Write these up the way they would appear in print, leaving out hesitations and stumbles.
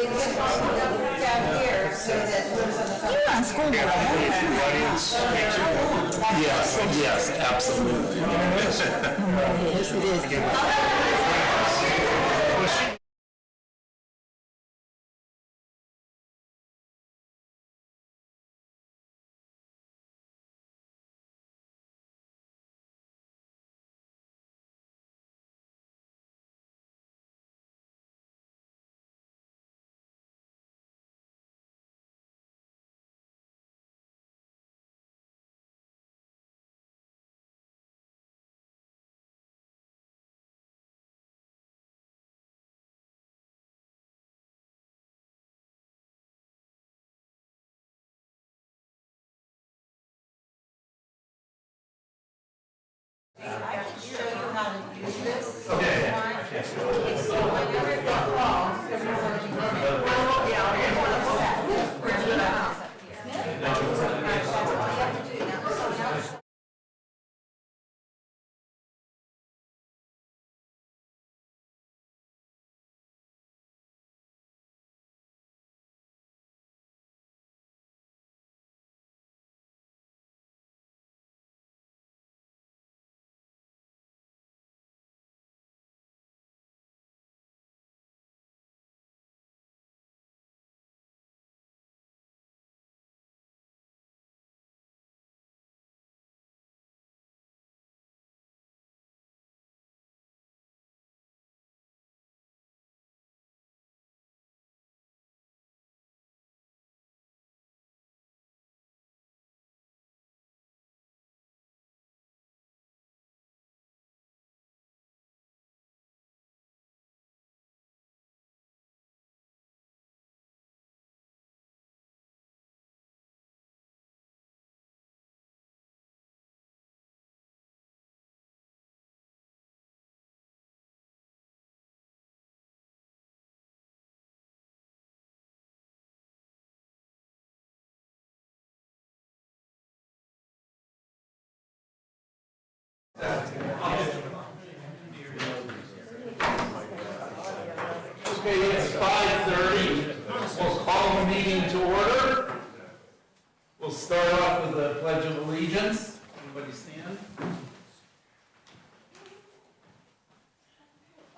down here so that you're on school board. Yes, absolutely. Yes, it is. I can show you how to use this. Okay. So whenever it falls, Okay, it's 5:30. We'll call the meeting to order. We'll start off with the Pledge of Allegiance. Everybody stand.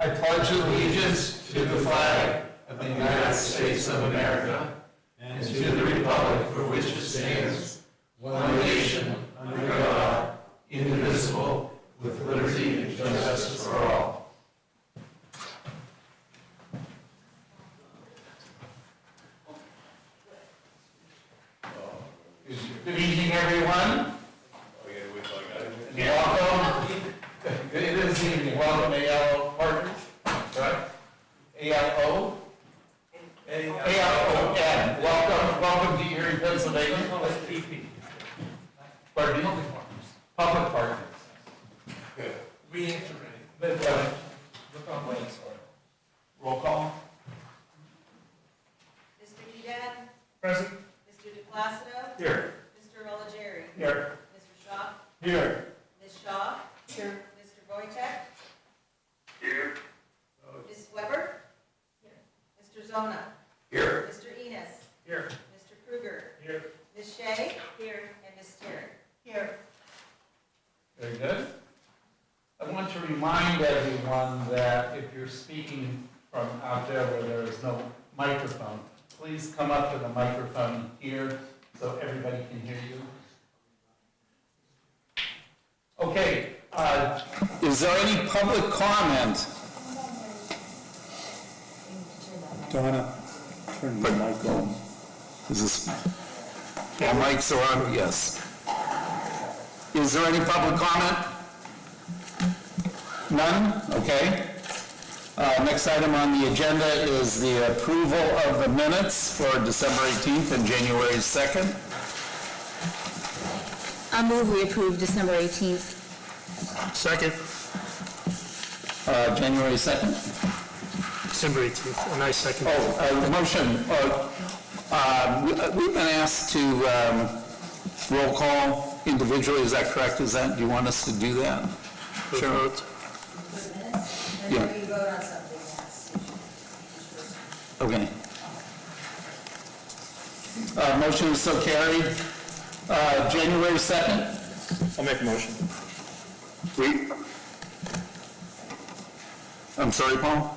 I pledge allegiance to the flag of the United States of America and to the republic for which it stands, one nation, under God, indivisible, with liberty and justice for all. Good evening, everyone. Welcome. It is evening. Welcome, ALO partners. Right? ALO? ALON. Welcome to Erie, Pennsylvania. Pardon me? Public partners. Good. Roll call. Mr. Bedad? Present. Mr. DePlacido? Here. Mr. Religieri? Here. Mr. Shaw? Here. Ms. Shaw? Here. Mr. Wojtek? Here. Ms. Weber? Here. Mr. Zona? Here. Mr. Enos? Here. Mr. Kruger? Here. Ms. Shea? Here. And Ms. Terry? Here. Very good. I want to remind everyone that if you're speaking from out there where there is no microphone, please come up to the microphone here so everybody can hear you. Okay, is there any public comment? Donna, turn the mic on. Is this, all mics are on, yes. Is there any public comment? None? Okay. Next item on the agenda is the approval of the minutes for December 18th and January 2nd. I move we approve December 18th. Second. January 2nd? December 18th, and I second. Motion. We've been asked to roll call individually, is that correct? Do you want us to do that? Sure. Vote. Yeah. Whenever you vote on something, yes. Okay. Motion is so carried. January 2nd? I'll make a motion. I'm sorry, Paul?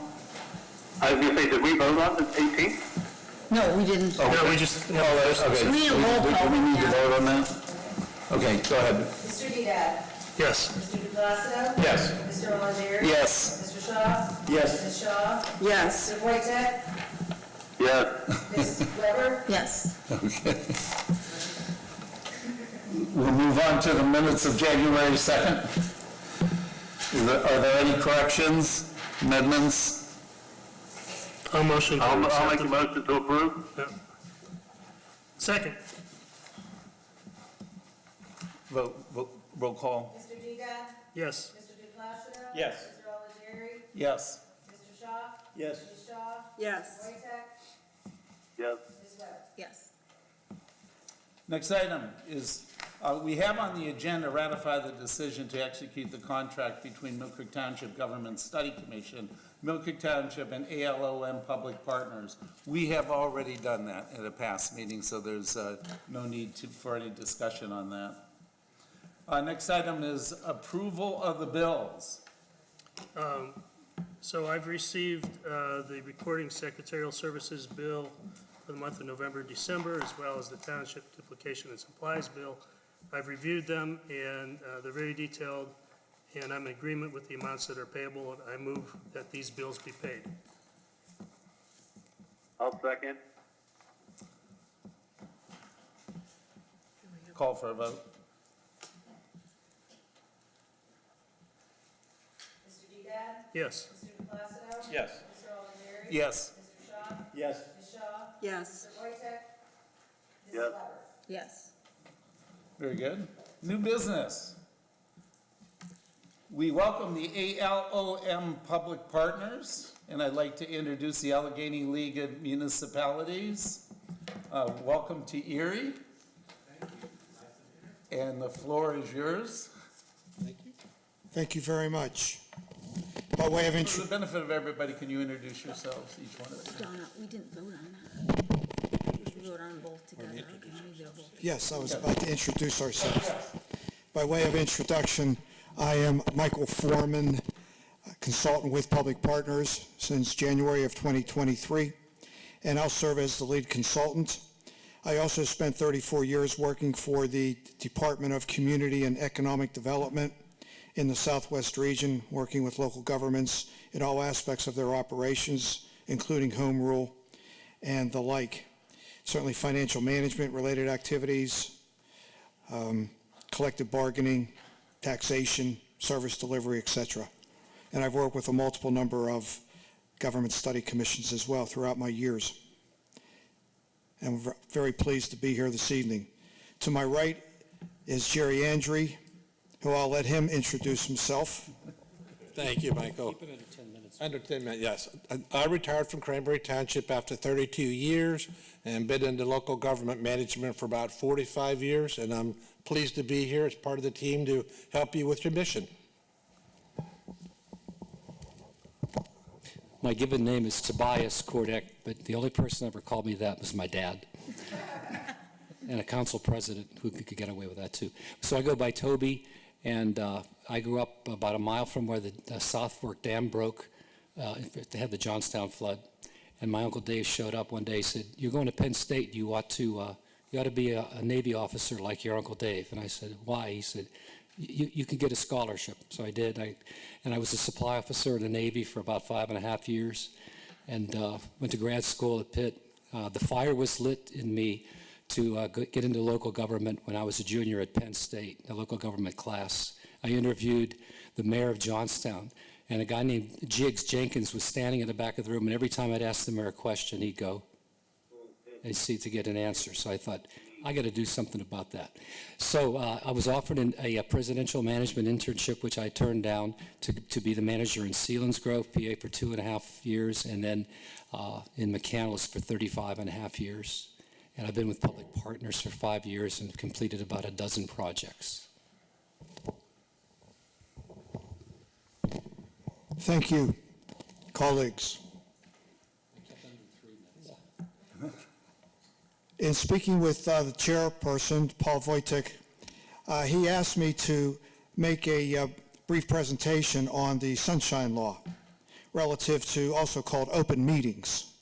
I was going to say, did we vote on the 18th? No, we didn't. No, we just, Okay. We need a roll call. We need to vote on that? Okay, go ahead. Mr. Dedek? yes. Mr. DePlacido? Yes. Mr. Longoria? Yes. Mr. Shaw? Yes. Ms. Shaw? Yes. Mr. Wojtek? Yes. Ms. Weber? Yes. Okay. We'll move on to the minutes of January 2nd. Are there any corrections, amendments? I'll motion. to I'll make accept a it. motion to approve. Yeah. Second. Vote, roll call. Mr. Dedek? Yes. Mr. DePlacido? Yes. Mr. Longoria? Yes. Mr. Shaw? Yes. Ms. Shaw? Yes. Wojtek? Yes. Ms. Weber? Yes. Next item is, we have on the agenda ratify the decision to execute the contract between Mill Creek Township Government Study Commission, Mill Creek Township, and ALOM Public Partners. We have already done that at a past meeting, so there's no need for any discussion on that. Next item is approval of the bills. So I've received the recording secretarial services bill for the month of November and December, as well as the township duplication and supplies bill. I've reviewed them, and they're very detailed, and I'm in agreement with the amounts that are payable, and I move that these bills be paid. I'll second. Call for a vote. Mr. Dedek? Yes. Mr. DePlacido? Yes. Mr. Longoria? Yes. Mr. Shaw? Yes. Ms. Shaw? Yes. Mr. Wojtek? Ms. Yes. Weber? Yes. Very good. New business. We welcome the ALOM Public Partners, and I'd like to introduce the Allegheny League of Municipalities. Welcome to Erie. Thank you. And the floor is yours. Thank you very much. By way of For the benefit of everybody, can you introduce yourselves, each one of you? Donna, we didn't vote on that. We voted on them both together. Okay, we did both. yes, I was about to introduce ourselves. By way of introduction, I am Michael Foreman, a consultant with Public Partners since January of 2023, and I'll serve as the lead consultant. I also spent 34 years working for the Department of Community and Economic Development in the Southwest region, working with local governments in all aspects of their operations, including home rule and the like. Certainly financial management related activities, collective bargaining, taxation, service delivery, etc. And I've worked with a multiple number of government study commissions as well throughout my years. And we're very pleased to be here this evening. To my right is Jerry Andre, who I'll let him introduce himself. Thank you, Michael. Keep it under 10 minutes. Under 10 minutes, yes. I retired from Cranberry Township after 32 years and been into local government management for about 45 years, and I'm pleased to be here as part of the team to help you with your mission. My given name is Tobias Kordek, but the only person ever called me that was my dad. And a council president who could get away with that too. So I go by Toby, and I grew up about a mile from where the South Fork Dam broke. They had the Johnstown flood. And my Uncle Dave showed up one day. He said, "You're going to Penn State. You ought to be a Navy officer like your Uncle Dave." And I said, "Why?" He said, you can get a scholarship. So I did. I was a supply officer in the Navy for about 5.5 years, and went to grad school at Pitt. The fire was lit in me to get into local government when I was a junior at Penn State, the local government class. I interviewed the mayor of Johnstown, and a guy named Jiggs Jenkins was standing in the back of the room, and every time I'd ask the mayor a question, he'd go and see to get an answer. So I thought, I got to do something about that. So I was offered a presidential management internship, which I turned down to be the manager in Selinsgrove, PA for 2.5 years, and then in McCandless for 35.5 years. And I've been with Public Partners for 5 years and completed about a dozen projects. Thank you, colleagues. In speaking with the chairperson, Paul Wojtek, he asked me to make a brief presentation on the Sunshine Law relative to also called open meetings.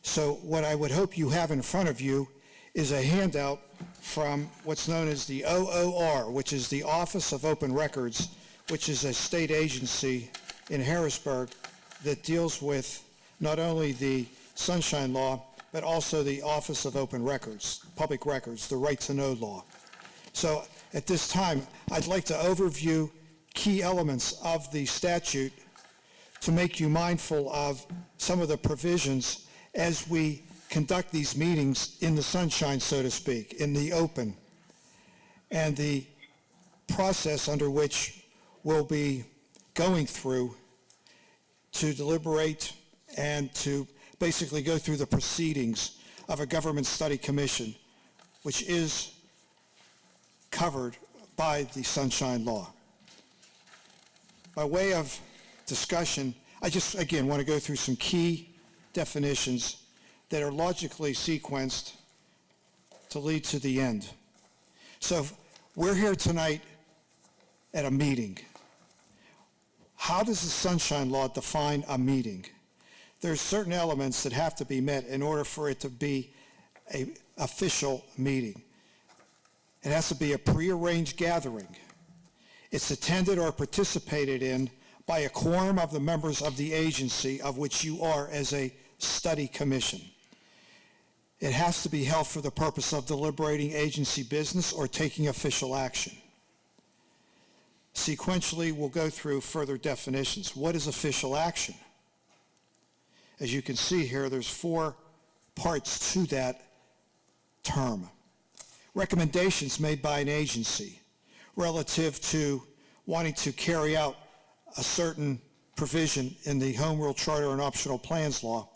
So what I would hope you have in front of you is a handout from what's known as the OOR, which is the Office of Open Records, which is a state agency in Harrisburg that deals with not only the Sunshine Law, but also the Office of Open Records, Public Records, the Right to Know Law. So at this time, I'd like to overview key elements of the statute to make you mindful of some of the provisions as we conduct these meetings in the sunshine, so to speak, in the open, and the process under which we'll be going through to deliberate and to basically go through the proceedings of a government study commission, which is covered by the Sunshine Law. By way of discussion, I just, again, want to go through some key definitions that are logically sequenced to lead to the end. So we're here tonight at a meeting. How does the Sunshine Law define a meeting? There's certain elements that have to be met in order for it to be an official meeting. It has to be a prearranged gathering. It's attended or participated in by a quorum of the members of the agency of which you are as a study commission. It has to be held for the purpose of deliberating agency business or taking official action. Sequentially, we'll go through further definitions. What is official action? As you can see here, there's 4 parts to that term. Recommendations made by an agency relative to wanting to carry out a certain provision in the Home Rule Charter and Optional Plans Law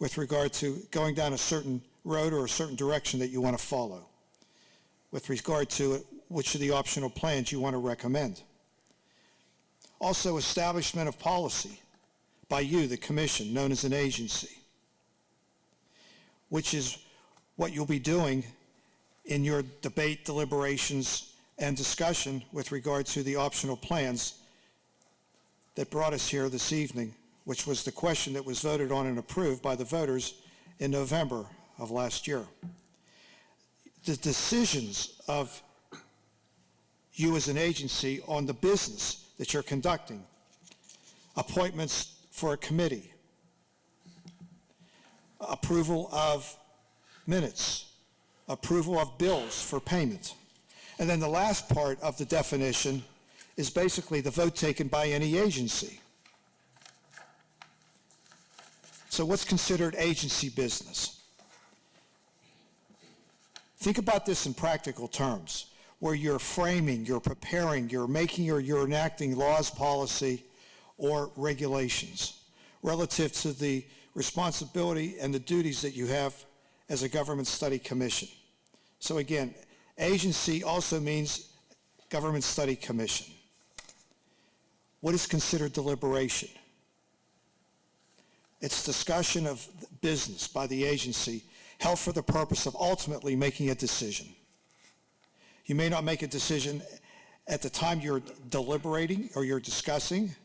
with regard to going down a certain road or a certain direction that you want to follow, with regard to which of the optional plans you want to recommend. Also, establishment of policy by you, the commission, known as an agency, which is what you'll be doing in your debate, deliberations, and discussion with regard to the optional plans that brought us here this evening, which was the question that was voted on and approved by the voters in November of last year. The decisions of you as an agency on the business that you're conducting, appointments for a committee, approval of minutes, approval of bills for payment. And then the last part of the definition is basically the vote taken by any agency. So what's considered agency business? Think about this in practical terms, where you're framing, you're preparing, you're making or you're enacting laws, policy, or regulations relative to the responsibility and the duties that you have as a government study commission. So again, agency also means government study commission. What is considered deliberation? It's discussion of business by the agency held for the purpose of ultimately making a decision. You may not make a decision at the time you're deliberating or you're discussing,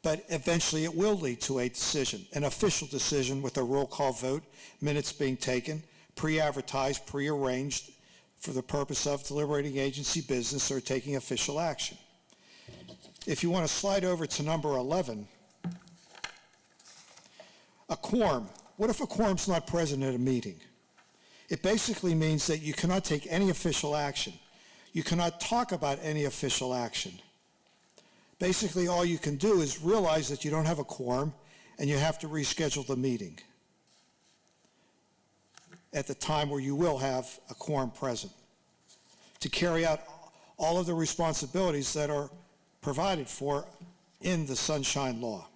but eventually it will lead to a decision, an official decision with a roll call vote, minutes being taken, pre-advertised, pre-arranged for the purpose of deliberating agency business or taking official action. If you want to slide over to number 11, a quorum. What if a quorum's not present at a meeting? It basically means that you cannot take any official action. You cannot talk about any official action. Basically, all you can do is realize that you don't have a quorum and you have to reschedule the meeting at the time where you will have a quorum present to carry out all of the responsibilities that are provided for in the Sunshine Law.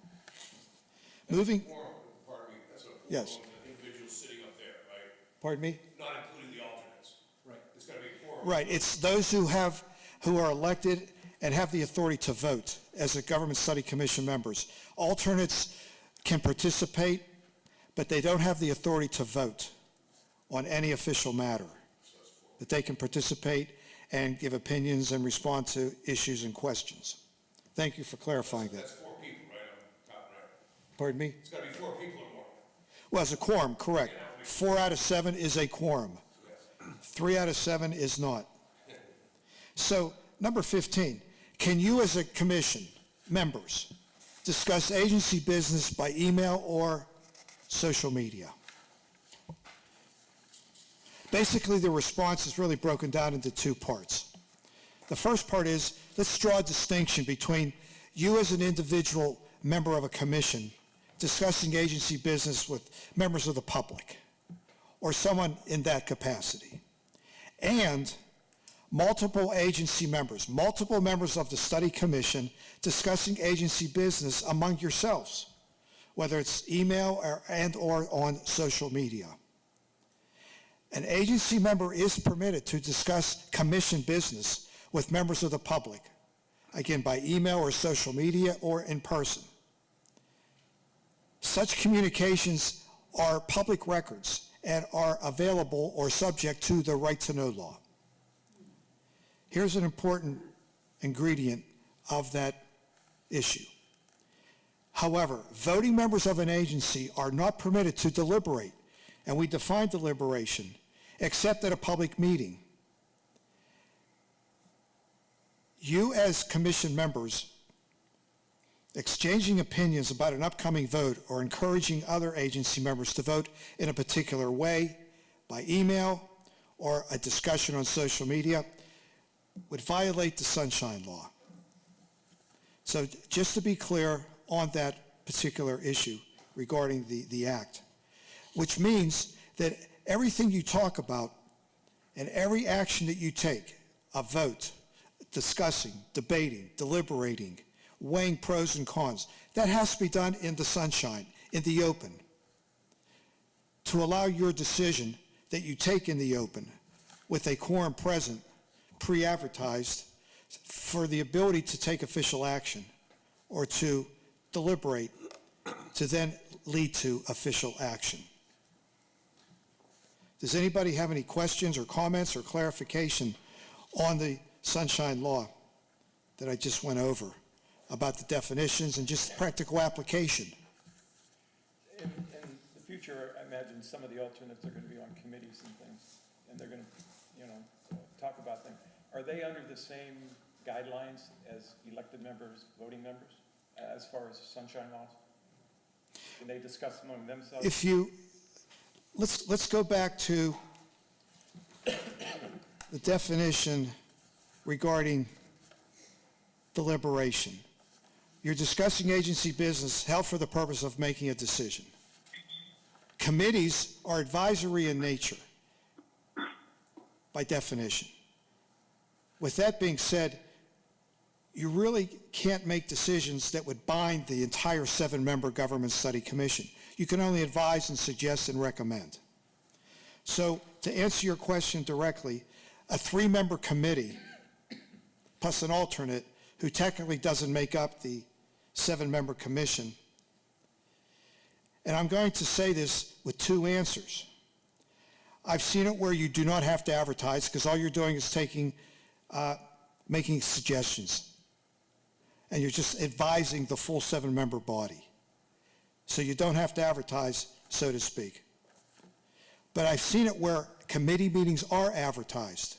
Moving. Pardon me, that's a quorum Yes. of the individuals sitting up there, right? Pardon me? Not including the alternates. Right. It's gotta be a quorum. Right, it's those who are elected and have the authority to vote as a government study commission members. Alternates can participate, but they don't have the authority to vote on any official matter, that they can participate and give opinions and respond to issues and questions. Thank you for clarifying that. That's 4 people, right, on top right? Pardon me? It's gotta be 4 people or more. Well, it's a quorum, correct. 4 out of 7 is a quorum. 3 out of 7 is not. So, number 15, can you as a commission, members, discuss agency business by email or social media? Basically, the response is really broken down into 2 parts. The first part is, let's draw a distinction between you as an individual member of a commission discussing agency business with members of the public or someone in that capacity, and multiple agency members, multiple members of the study commission discussing agency business among yourselves, whether it's email or on social media. An agency member is permitted to discuss commission business with members of the public, again, by email or social media or in person. Such communications are public records and are available or subject to the right to know law. Here's an important ingredient of that issue. However, voting members of an agency are not permitted to deliberate, and we define deliberation, except at a public meeting. You as commission members exchanging opinions about an upcoming vote or encouraging other agency members to vote in a particular way by email or a discussion on social media would violate the Sunshine Law. So just to be clear on that particular issue regarding the act, which means that everything you talk about and every action that you take, a vote, discussing, debating, deliberating, weighing pros and cons, that has to be done in the sunshine, in the open, to allow your decision that you take in the open with a quorum present, pre-advertised, for the ability to take official action or to deliberate to then lead to official action. Does anybody have any questions or comments or clarification on the Sunshine Law that I just went over about the definitions and just practical application? In the future, I imagine some of the alternates are going to be on committees and things, and they're going to, talk about things. Are they under the same guidelines as elected members, voting members, as far as sunshine laws? Can they discuss among themselves? If you, let's go back to the definition regarding deliberation. You're discussing agency business held for the purpose of making a decision. Committees are advisory in nature, by definition. With that being said, you really can't make decisions that would bind the entire 7-member government study commission. You can only advise and suggest and recommend. So to answer your question directly, a 3-member committee plus an alternate who technically doesn't make up the 7-member commission, and I'm going to say this with 2 answers. I've seen it where you do not have to advertise because all you're doing is making suggestions, and you're just advising the full 7-member body. So you don't have to advertise, so to speak. But I've seen it where committee meetings are advertised,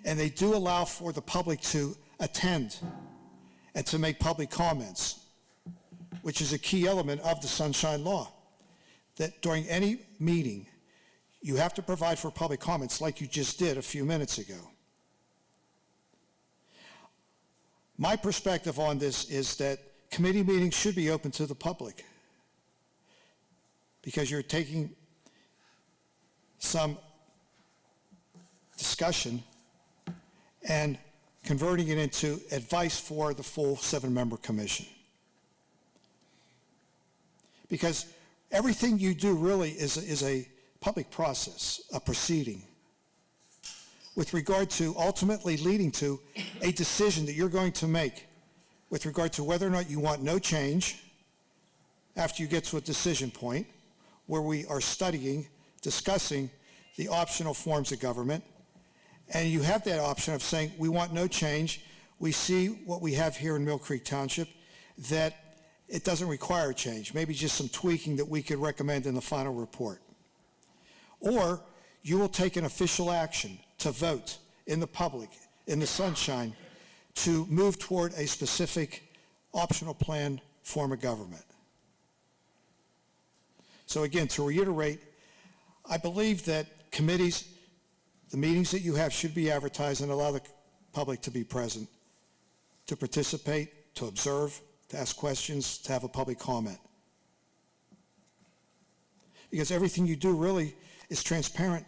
and they do allow for the public to attend and to make public comments, which is a key element of the Sunshine Law, that during any meeting, you have to provide for public comments like you just did a few minutes ago. My perspective on this is that committee meetings should be open to the public because you're taking some discussion and converting it into advice for the full 7-member commission. Because everything you do really is a public process, a proceeding, with regard to ultimately leading to a decision that you're going to make with regard to whether or not you want no change after you get to a decision point where we are studying, discussing the optional forms of government, and you have that option of saying, we want no change. We see what we have here in Mill Creek Township, that it doesn't require change, maybe just some tweaking that we could recommend in the final report. Or you will take an official action to vote in the public, in the sunshine, to move toward a specific optional plan form of government. So again, to reiterate, I believe that committees, the meetings that you have should be advertised and allow the public to be present, to participate, to observe, to ask questions, to have a public comment. Because everything you do really is transparent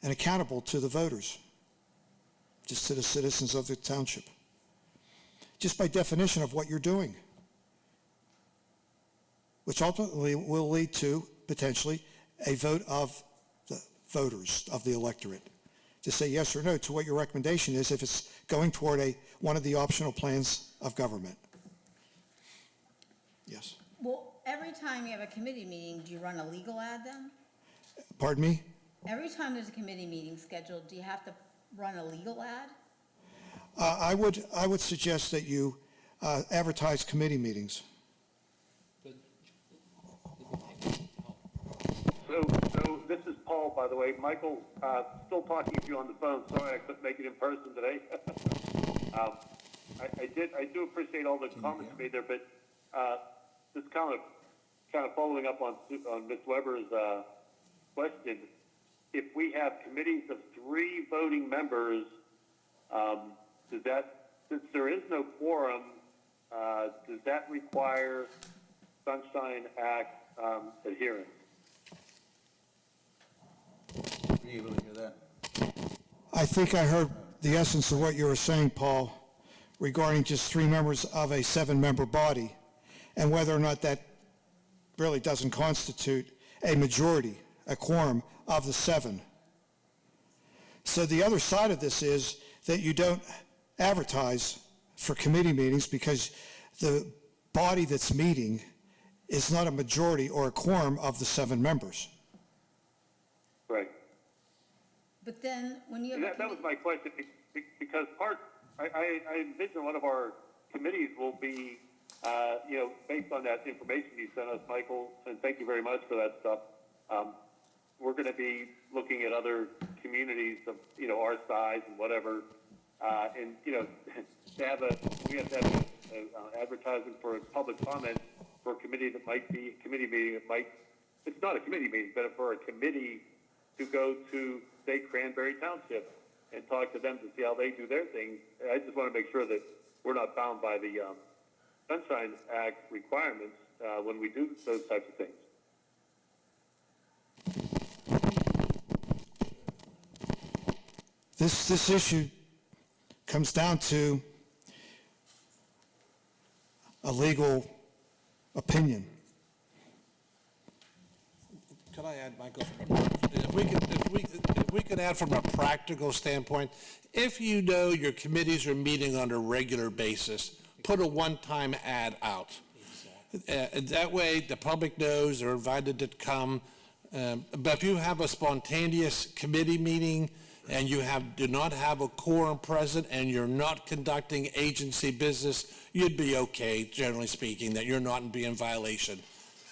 and accountable to the voters, just to the citizens of the township, just by definition of what you're doing, which ultimately will lead to, potentially, a vote of the voters, of the electorate, to say yes or no to what your recommendation is if it's going toward one of the optional plans of government. Yes. Well, every time you have a committee meeting, do you run a legal ad then? Pardon me? Every time there's a committee meeting scheduled, do you have to run a legal ad? I would suggest that you advertise committee meetings. So this is Paul, by the way. Michael, still talking to you on the phone. Sorry I couldn't make it in person today. I do appreciate all the comments you made there, but just kind of following up on Ms. Weber's question. If we have committees of 3 voting members, does that, since there is no quorum, does that require Sunshine Act adherence? Were you able to hear that? I think I heard the essence of what you were saying, Paul, regarding just 3 members of a 7-member body, and whether or not that really doesn't constitute a majority, a quorum of the 7. So the other side of this is that you don't advertise for committee meetings because the body that's meeting is not a majority or a quorum of the 7 members. Right. But then, when you have And that was my question, because I envision one of our committees will be, based on that information you sent us, Michael, and thank you very much for that stuff. We're going to be looking at other communities of, our size and whatever, and, we have to have advertising for public comment for a committee that might be, a committee meeting that might, it's not a committee meeting, but for a committee to go to, say, Cranberry Township and talk to them to see how they do their thing. I just want to make sure that we're not bound by the Sunshine Act requirements when we do those types of things. This issue comes down to a legal opinion. Could I add, Michael, if we could add from a practical standpoint, if you know your committees are meeting on a regular basis, put a one-time ad out. That way, the public knows they're invited to come. But if you have a spontaneous committee meeting and you do not have a quorum present and you're not conducting agency business, you'd be okay, generally speaking, that you're not in violation.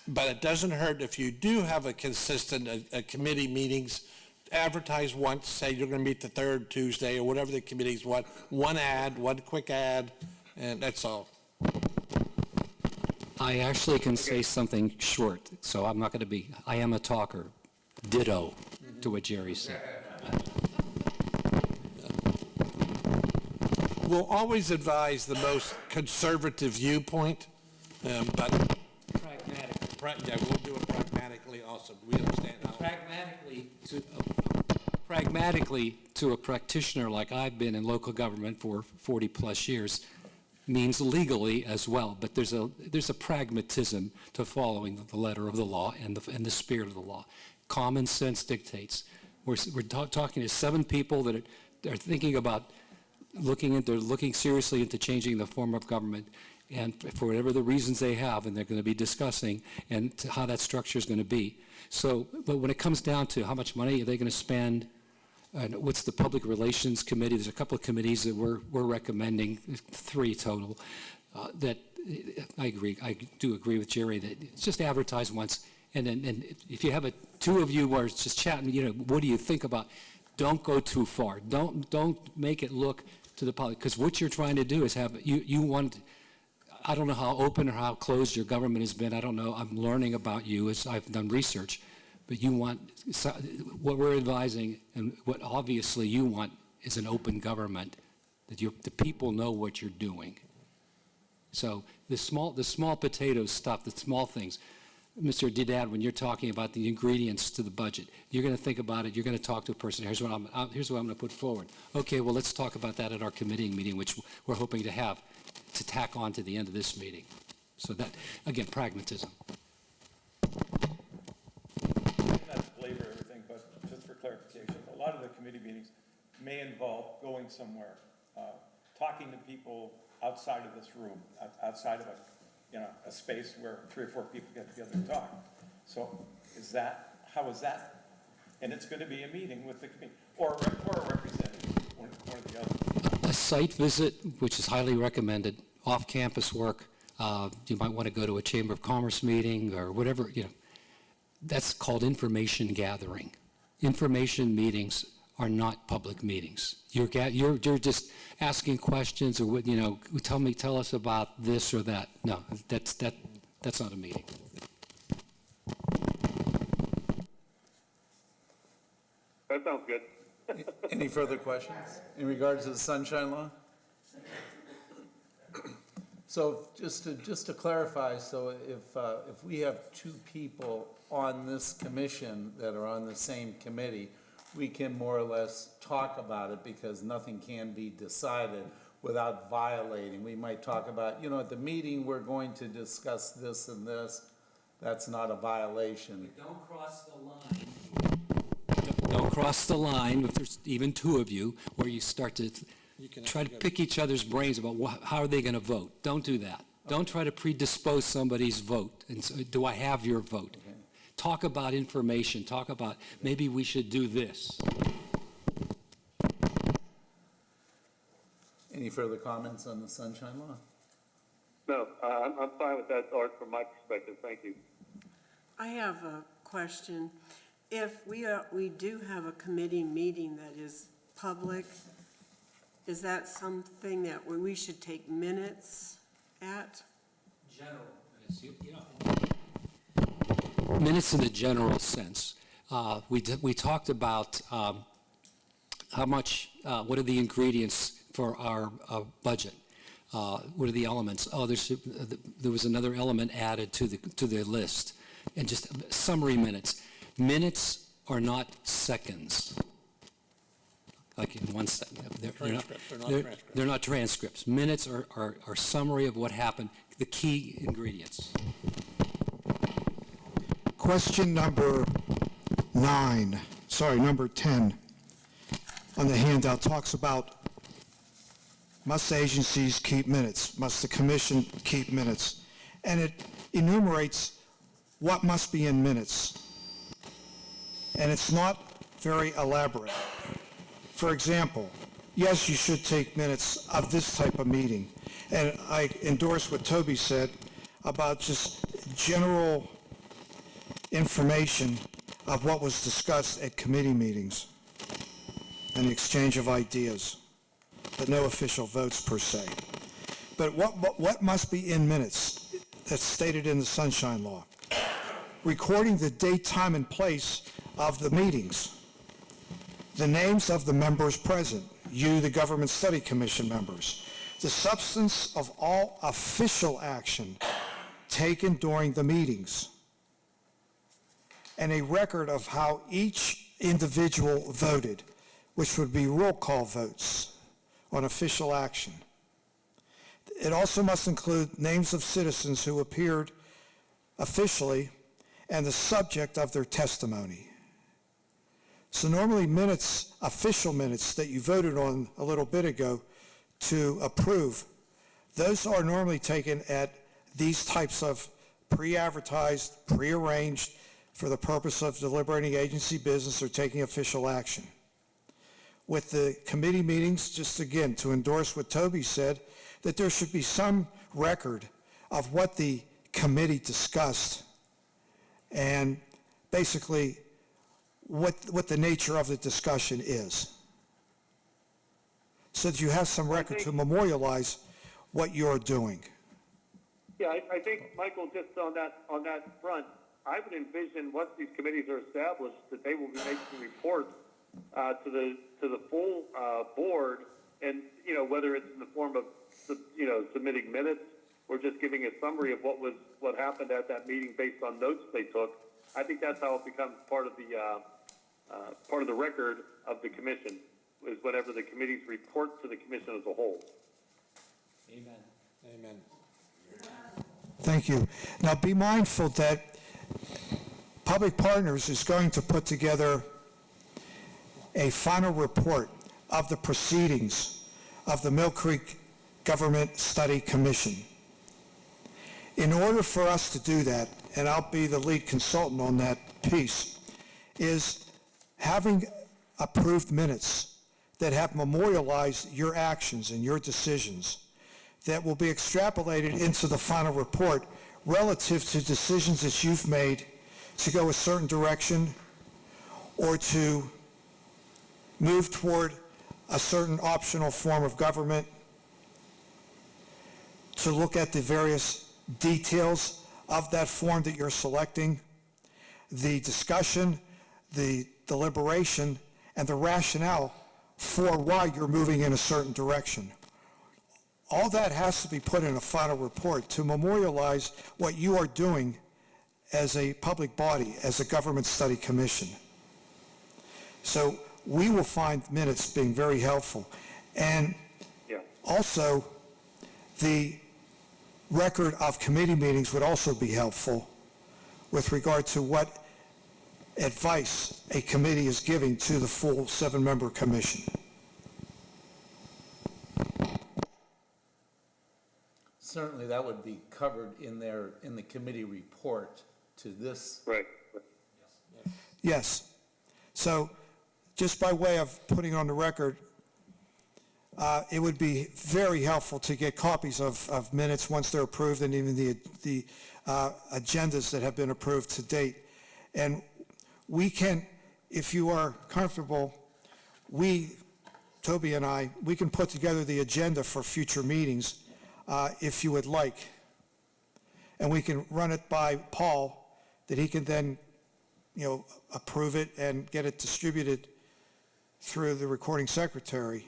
But it doesn't hurt if you do have a consistent committee meetings, advertise once, say you're going to meet the 3rd Tuesday or whatever the committees want, one ad, one quick ad, and that's all. I actually can say something short, so I'm not going to be, I am a talker. Ditto to what Jerry said. We'll always advise the most conservative viewpoint, but yeah, we'll do it pragmatically also. We understand how. Pragmatically, to a practitioner like I've been in local government for 40 plus years, means legally as well. But there's a pragmatism to following the letter of the law and the spirit of the law. Common sense dictates. We're talking to 7 people that are thinking about looking seriously into changing the form of government. and for whatever the reasons they have, and they're going to be discussing, and how that structure is going to be. So, but when it comes down to how much money are they going to spend, and what's the Public Relations Committee, there's a couple of committees that we're recommending, 3 total, that I do agree with Jerry that it's just advertise once, and then and if you have 2 of you are just chatting, what do you think about? Don't go too far. Don't make it look to the public, because what you're trying to do is have, you want, I don't know how open or how closed your government has been. I don't know. I'm learning about you as I've done research. But you want, what we're advising and what obviously you want is an open government, that the people know what you're doing. So the small potato stuff, the small things, Mr. Didad, when you're talking about the ingredients to the budget, you're going to think about it, you're going to talk to a person, here's what I'm going to put forward. Okay, well, let's talk about that at our committee meeting, which we're hoping to have, to tack on to the end of this meeting. So that, again, pragmatism. Not to belabor everything, but just for clarification, a lot of the committee meetings may involve going somewhere, talking to people outside of this room, outside of a space where 3 or 4 people get together and talk. So how is that? And it's going to be a meeting with the committee, or a representative, one or the other. A site visit, which is highly recommended, off-campus work, you might want to go to a Chamber of Commerce meeting or whatever, that's called information gathering. Information meetings are not public meetings. You're just asking questions or tell us about this or that. No, that's not a meeting. That sounds good. Any further questions in regards to the Sunshine Law? So just to clarify, so if we have 2 people on this commission that are on the same committee, we can more or less talk about it because nothing can be decided without violating. We might talk about, at the meeting, we're going to discuss this and this. That's not a violation. Don't cross the line. Don't cross the line if there's even 2 of you, where you start to try to pick each other's brains about how are they going to vote. Don't do that. Don't try to predispose somebody's vote. And so, do I have your vote? Okay. Talk about information. Talk about maybe we should do this. Any further comments on the Sunshine Law? No, I'm fine with that, Art, from my perspective. Thank you. I have a question. If we do have a committee meeting that is public, is that something that we should take minutes at? General minutes, minutes in the general sense. We talked about how much, what are the ingredients for our budget? What are the elements? Oh, there was another element added to the list, and just summary minutes. Minutes are not seconds. Like in 1 second. They're not transcripts. Minutes are summary of what happened, the key ingredients. Question number 10 on the handout talks about must agencies keep minutes, must the commission keep minutes, and it enumerates what must be in minutes. And it's not very elaborate. For example, yes, you should take minutes of this type of meeting. And I endorse what Toby said about just general information of what was discussed at committee meetings and the exchange of ideas, but no official votes per se. But what must be in minutes that's stated in the Sunshine Law? Recording the date, time, and place of the meetings, the names of the members present, you, the Government Study Commission members, the substance of all official action taken during the meetings, and a record of how each individual voted, which would be roll call votes on official action. It also must include names of citizens who appeared officially and the subject of their testimony. So normally minutes, official minutes that you voted on a little bit ago to approve, Those are normally taken at these types of pre-advertised, pre-arranged for the purpose of deliberating agency business or taking official action. With the committee meetings, just again, to endorse what Toby said, that there should be some record of what the committee discussed and basically what the nature of the discussion is. So that you have some record to memorialize what you're doing. Yeah, I think, Michael, just on that front, I would envision once these committees are established that they will be making reports to the full board, and whether it's in the form of submitting minutes or just giving a summary of what happened at that meeting based on notes they took. I think that's how it becomes part of the record of the commission, is whatever the committees report to the commission as a whole. Amen. Amen. Thank you. Now, be mindful that Public Partners is going to put together a final report of the proceedings of the Mill Creek Government Study Commission. In order for us to do that, and I'll be the lead consultant on that piece, is having approved minutes that have memorialized your actions and your decisions that will be extrapolated into the final report relative to decisions that you've made to go a certain direction or to move toward a certain optional form of government, to look at the various details of that form that you're selecting, the discussion, the deliberation, and the rationale for why you're moving in a certain direction. All that has to be put in a final report to memorialize what you are doing as a public body, as a government study commission. So we will find minutes being very helpful. And also, the record of committee meetings would also be helpful with regard to what advice a committee is giving to the full 7-member commission. Certainly, that would be covered in the committee report to this. Right. Yes. So just by way of putting on the record, it would be very helpful to get copies of minutes once they're approved, and even the agendas that have been approved to date. And we can, if you are comfortable, Toby and I, we can put together the agenda for future meetings if you would like. And we can run it by Paul, that he can then, approve it and get it distributed through the recording secretary,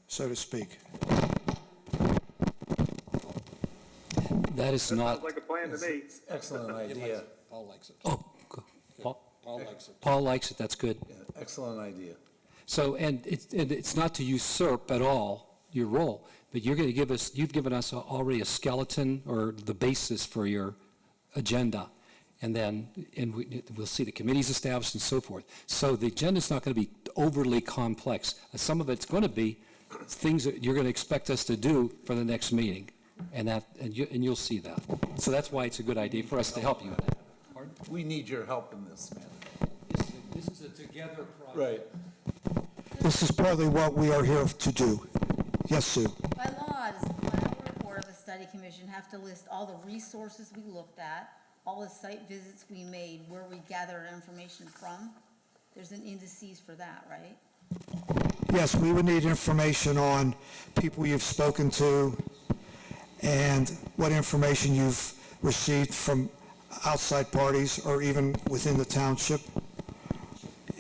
so to speak. That is That not, sounds like a plan to me. Excellent idea. Paul likes it. oh, Paul, Paul likes it. Paul likes it, that's good. Yeah, excellent idea. So, and it's not to usurp at all your role, but you've given us already a skeleton or the basis for your agenda. And then, we'll see the committees established and so forth. So the agenda's not going to be overly complex. Some of it's going to be things that you're going to expect us to do for the next meeting. And you'll see that. So that's why it's a good idea for us to help you in that. Pardon? We need your help in this, man. This is a together project. Right. This is partly what we are here to do. Yes, Sue? By law, does the final report of the study commission have to list all the resources we looked at, all the site visits we made, where we gathered information from? There's an indices for that, right? Yes, we would need information on people you've spoken to and what information you've received from outside parties or even within the township,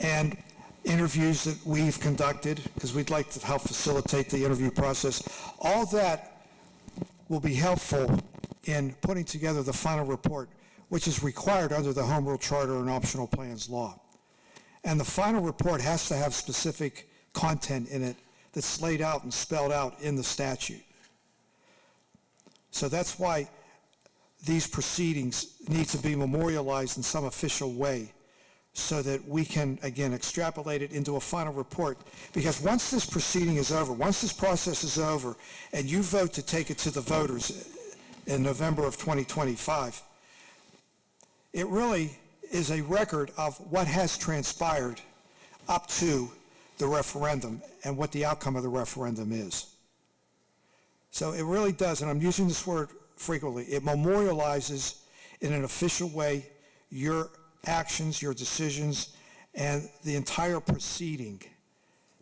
and interviews that we've conducted, because we'd like to help facilitate the interview process. All that will be helpful in putting together the final report, which is required under the Home Rule Charter and Optional Plans law. And the final report has to have specific content in it that's laid out and spelled out in the statute. So that's why these proceedings need to be memorialized in some official way so that we can, again, extrapolate it into a final report. Because once this proceeding is over, once this process is over, and you vote to take it to the voters in November of 2025, it really is a record of what has transpired up to the referendum and what the outcome of the referendum is. So it really does, and I'm using this word frequently, it memorializes in an official way your actions, your decisions, and the entire proceeding.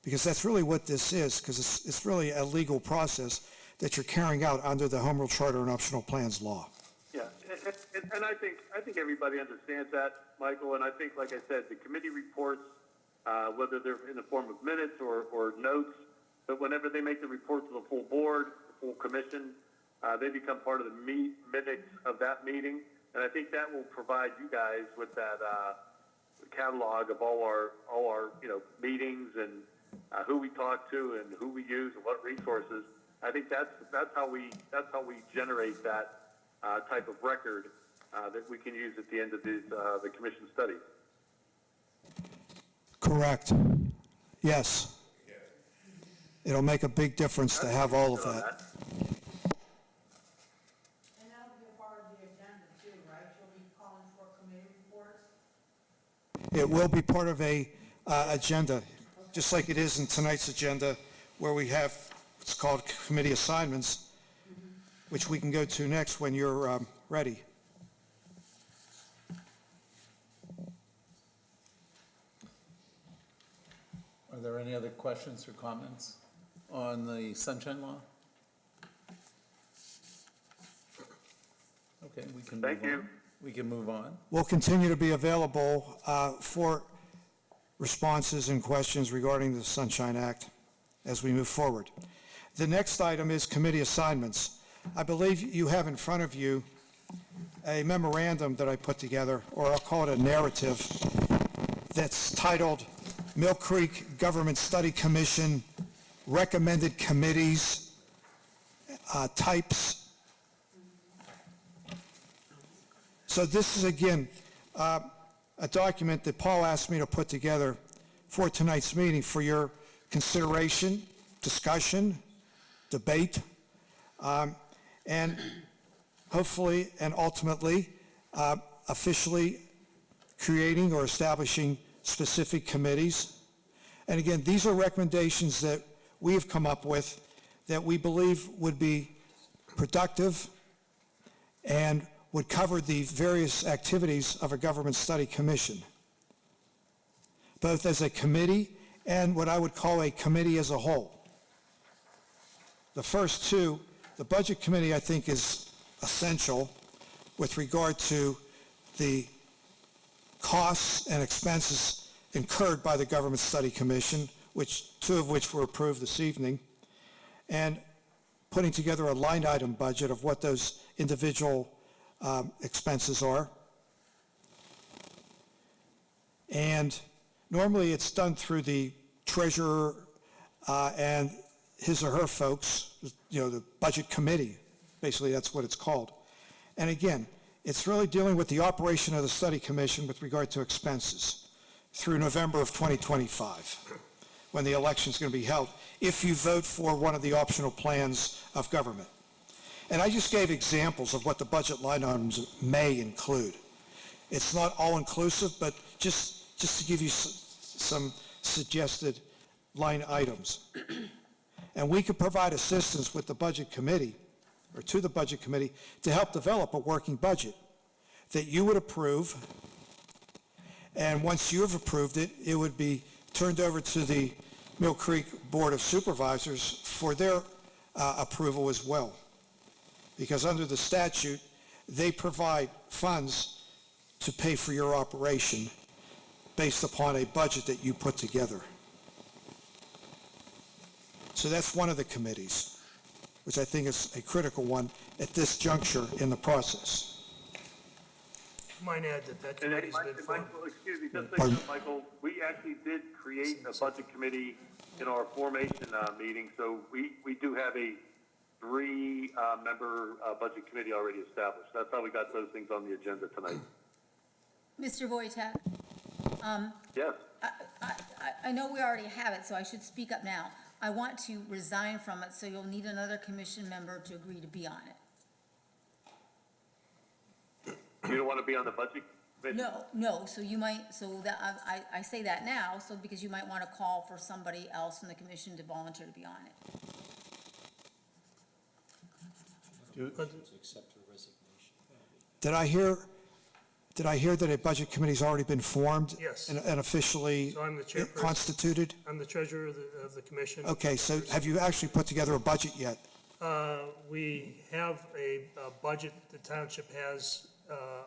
Because that's really what this is, because it's really a legal process that you're carrying out under the Home Rule Charter and Optional Plans law. Yeah, and I think everybody understands that, Michael, and I think, like I said, the committee reports, whether they're in the form of minutes or notes, but whenever they make the report to the full board, the full commission, they become part of the minutes of that meeting, and I think that will provide you guys with that catalog of all our meetings and who we talk to and who we use and what resources. I think that's how we generate that type of record that we can use at the end of the commission study. Correct. Yes. It'll make a big difference to have all of that. And that'll be a part of the agenda too, right? You'll be calling for committee reports? It will be part of a agenda, just like it is in tonight's agenda, where we have what's called committee assignments, which we can go to next when you're ready. Are there any other questions or comments on the Sunshine Law? Okay, we can move on. Thank you. We can move on. We'll continue to be available for responses and questions regarding the Sunshine Act as we move forward. The next item is committee assignments. I believe you have in front of you a memorandum that I put together, or I'll call it a narrative, that's titled Mill Creek Government Study Commission Recommended Committees, Types. So this is, again, a document that Paul asked me to put together for tonight's meeting for your consideration, discussion, debate, and hopefully and ultimately officially creating or establishing specific committees. And again, these are recommendations that we have come up with that we believe would be productive and would cover the various activities of a government study commission, both as a committee and what I would call a committee as a whole. The first two, the Budget Committee, I think, is essential with regard to the costs and expenses incurred by the Government Study Commission, two of which were approved this evening, and putting together a line item budget of what those individual expenses are. And normally it's done through the treasurer and his or her folks, the Budget Committee. Basically, that's what it's called. And again, it's really dealing with the operation of the study commission with regard to expenses through November of 2025, when the election is going to be held, if you vote for one of the optional plans of government. And I just gave examples of what the budget line items may include. It's not all-inclusive, but just to give you some suggested line items. And we could provide assistance with the Budget Committee, or to the Budget Committee, to help develop a working budget that you would approve, and once you have approved it, it would be turned over to the Mill Creek Board of Supervisors for their approval as well. Because under the statute, they provide funds to pay for your operation based upon a budget that you put together. So that's one of the committees, which I think is a critical one at this juncture in the process. Might add that committee's been formed. Michael, excuse me, just a second, Michael. We actually did create a budget committee in our formation meeting, so we do have a three-member budget committee already established. That's how we got those things on the agenda tonight. Mr. Voitak? Yes. I know we already have it, so I should speak up now. I want to resign from it, so you'll need another commission member to agree to be on it. You don't want to be on the budget committee? No, so you might, so that, I say that now, so because you might want to call for somebody else in the commission to volunteer to be on it. Did I hear that a budget committee's already been formed? Yes. And officially So I'm the chairperson. constituted? I'm the treasurer of the commission. Okay, so have you actually put together a budget yet? We have a budget the township has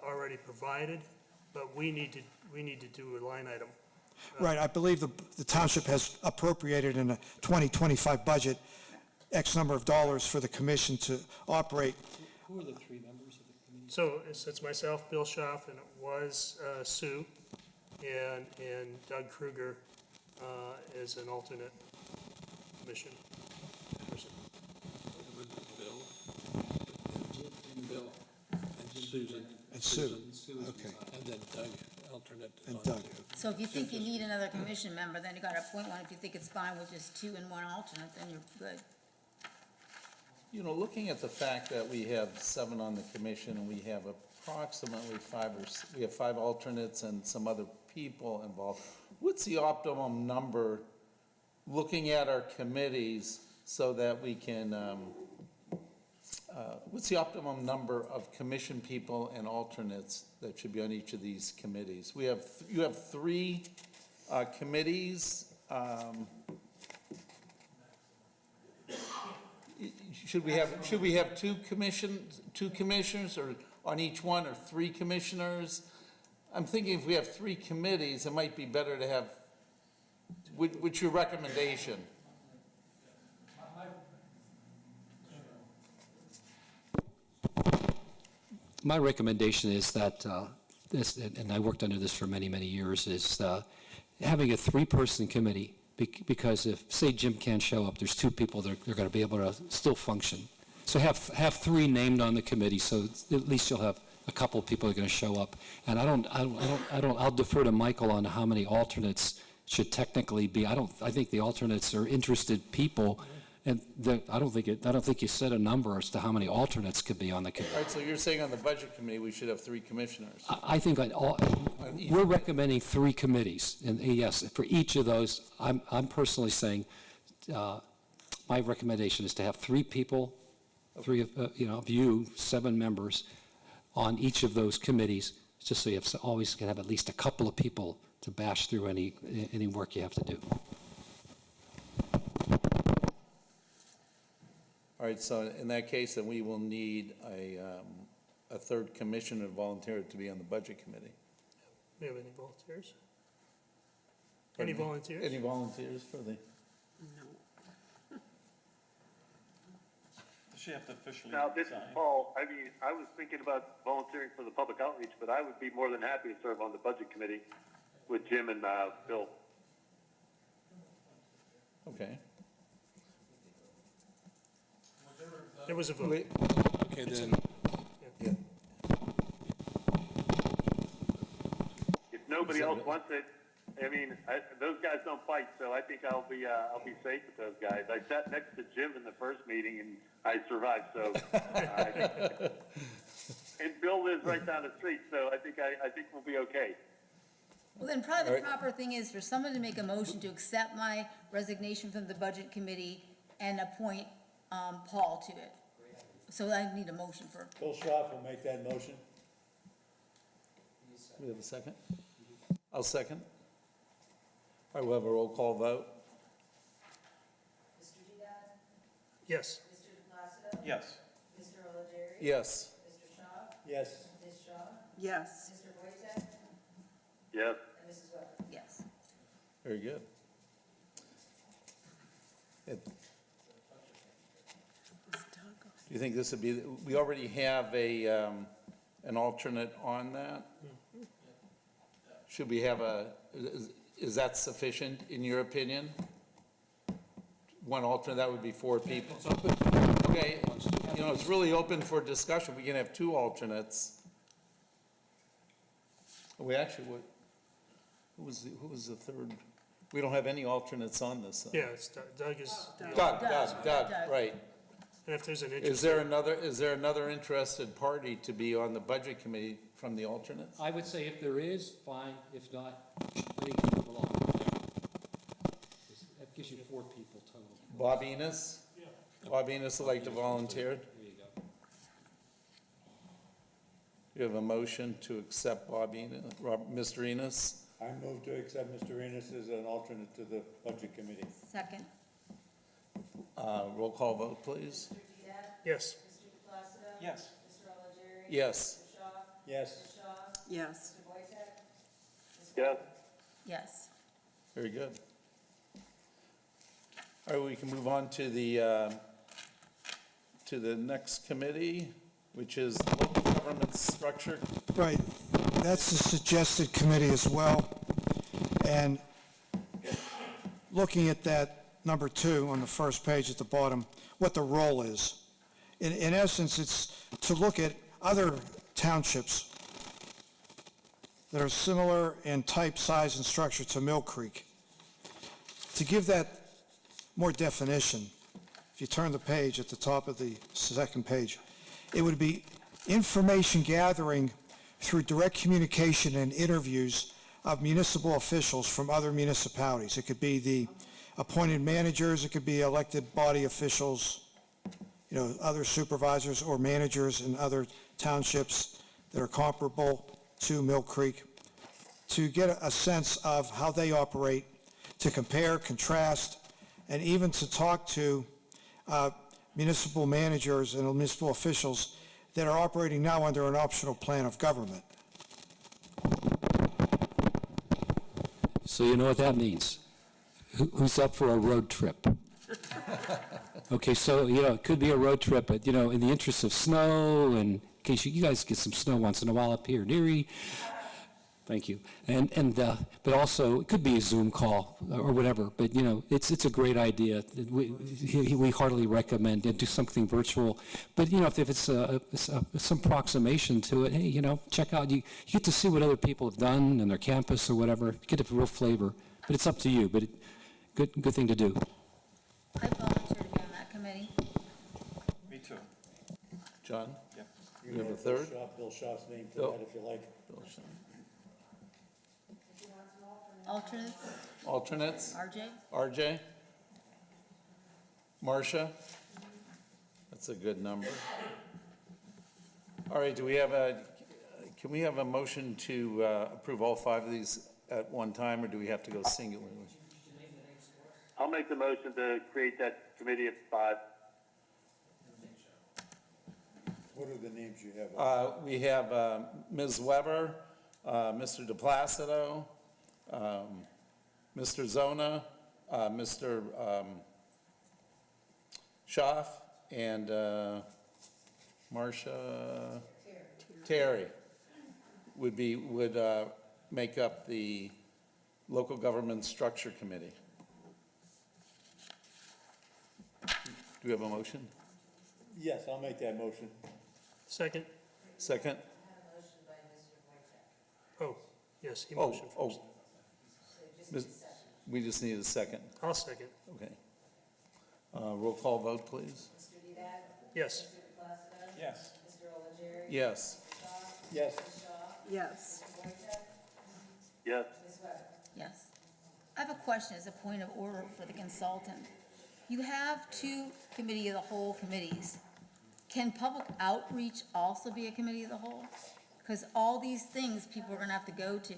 already provided, but we need to do a line item. Right, I believe the township has appropriated in a 2025 budget X number of dollars for the commission to operate. Who are the three members of the committee? So it's myself, Bill Schaaf, and it was Sue, and Doug Kruger is an alternate commission person. Bill, and Susan. And Sue, Susan, okay. And then Doug, alternate. And Doug. So if you think you need another commission member, then you gotta appoint one. If you think it's fine with just 2 and 1 alternate, then you're good. You know, looking at the fact that we have 7 on the commission and we have approximately 5 alternates and some other people involved, what's the optimum number, looking at our committees, so that we can, what's the optimum number of commission people and alternates that should be on each of these committees? You have 3 committees. Should we have 2 commissioners, or on each one, or 3 commissioners? I'm thinking if we have 3 committees, it might be better to have, what's your recommendation? My recommendation is that, and I worked under this for many, many years, is having a 3-person committee, because if, say, Jim can't show up, there's 2 people that are going to be able to still function. So have 3 named on the committee, so at least you'll have a couple of people that are going to show up. And I'll defer to Michael on how many alternates should technically be. I think the alternates are interested people, and I don't think you set a number as to how many alternates could be on the committee. All right, so you're saying on the budget committee, we should have 3 commissioners? I think we're recommending 3 committees, and yes, for each of those, I'm personally saying, my recommendation is to have 3 people, 3 of you, 7 members on each of those committees, just so you always can have at least a couple of people to bash through any work you have to do. All right, so in that case, then we will need a 3rd commissioner volunteer to be on the budget committee. Do you have any volunteers? Pardon Any me? volunteers? Any volunteers for the? Does she have to officially Now, this is resign? Paul. I mean, I was thinking about volunteering for the public outreach, but I would be more than happy to serve on the budget committee with Jim and Bill. Okay. There was a vote. Wait, Okay, then, yeah. If nobody else wants it, I mean, those guys don't fight, so I think I'll be safe with those guys. I sat next to Jim in the first meeting and I survived, so. And Bill lives right down the street, so I think we'll be okay. Well, then probably All the right. proper thing is for someone to make a motion to accept my resignation from the budget committee and appoint Paul to it. So I need a motion for, Bill Schaaf will make that motion. We have a second? I'll second. All right, we'll have a roll call vote. Mr. Haddad? Yes. Mr. Placido? Yes. Mr. O'Leary? Yes. Mr. Shaw? Yes. Ms. Shaw? Yes. Mr. Wojtek? Yes. And Mrs. Weber? yes. Very good. Do you think this would be, we already have an alternate on that? Should we have is that sufficient in your opinion? One alternate, that would be 4 people. Okay, you know, it's really open for discussion. We can have 2 alternates. We actually would. who was the third? We don't have any alternates on this. Then. Yeah, it's Doug is, Doug, Doug. right. and if there's an interest. Is there another interested party to be on the budget committee from the alternates? I would say if there is, fine. If not, we can move along. That gives you 4 people total. Bob Enos? Bob Enos would like to volunteer. There you go. You have a motion to accept Bob Enos, Mr. Enos? I move to accept Mr. Enos as an alternate to the Budget Committee. Second, Roll call vote, please. Yes. Yes. Yes. Yes. Yes. Yes. yes. Very good. All right, we can move on to the next committee, which is local government structure. Right, that's the suggested committee as well. And looking at that number 2 on the first page at the bottom, what the role is. In essence, it's to look at other townships that are similar in type, size, and structure to Mill Creek. To give that more definition, if you turn the page at the top of the second page, it would be information gathering through direct communication and interviews of municipal officials from other municipalities. It could be the appointed managers, it could be elected body officials, other supervisors or managers in other townships that are comparable to Mill Creek, to get a sense of how they operate, to compare, contrast, and even to talk to municipal managers and municipal officials that are operating now under an optional plan of government. So you know what that means? Who's up for a road trip? Okay, so, it could be a road trip, but, in the interest of snow, and in case you guys get some snow once in a while up here in Erie, thank you. But also, it could be a Zoom call or whatever, but, it's a great idea. We heartily recommend and do something virtual. But, if it's some approximation to it, hey, check out, you get to see what other people have done in their campus or whatever, get a real flavor. But it's up to you, but good thing to do. I volunteer to be on that committee. Me too. John? Yeah. You have a third? Bill Shaw's name to Bill. that if you like. Alternates, Alternates? RJ? RJ? Marcia? That's a good number. All right, can we have a motion to approve all 5 of these at one time, or do we have to go singularly? I'll make the motion to create that committee of 5. What are the names you have? We have Ms. Weber, Mr. DePlacido, Mr. Zona, Mr. Schaaf, and Marcia Terry would make up the local government structure committee. Do we have a motion? Yes, I'll make that motion. Second? Second? Oh, yes, he Oh, motioned first. we just need a second. I'll second. Okay. Roll call vote, please. Yes. Yes. Yes. Yes. Yes. Yes. Yes. I have a question as a point of order for the consultant. You have 2 committee of the whole committees. Can public outreach also be a committee of the whole? Because all these things people are going to have to go to.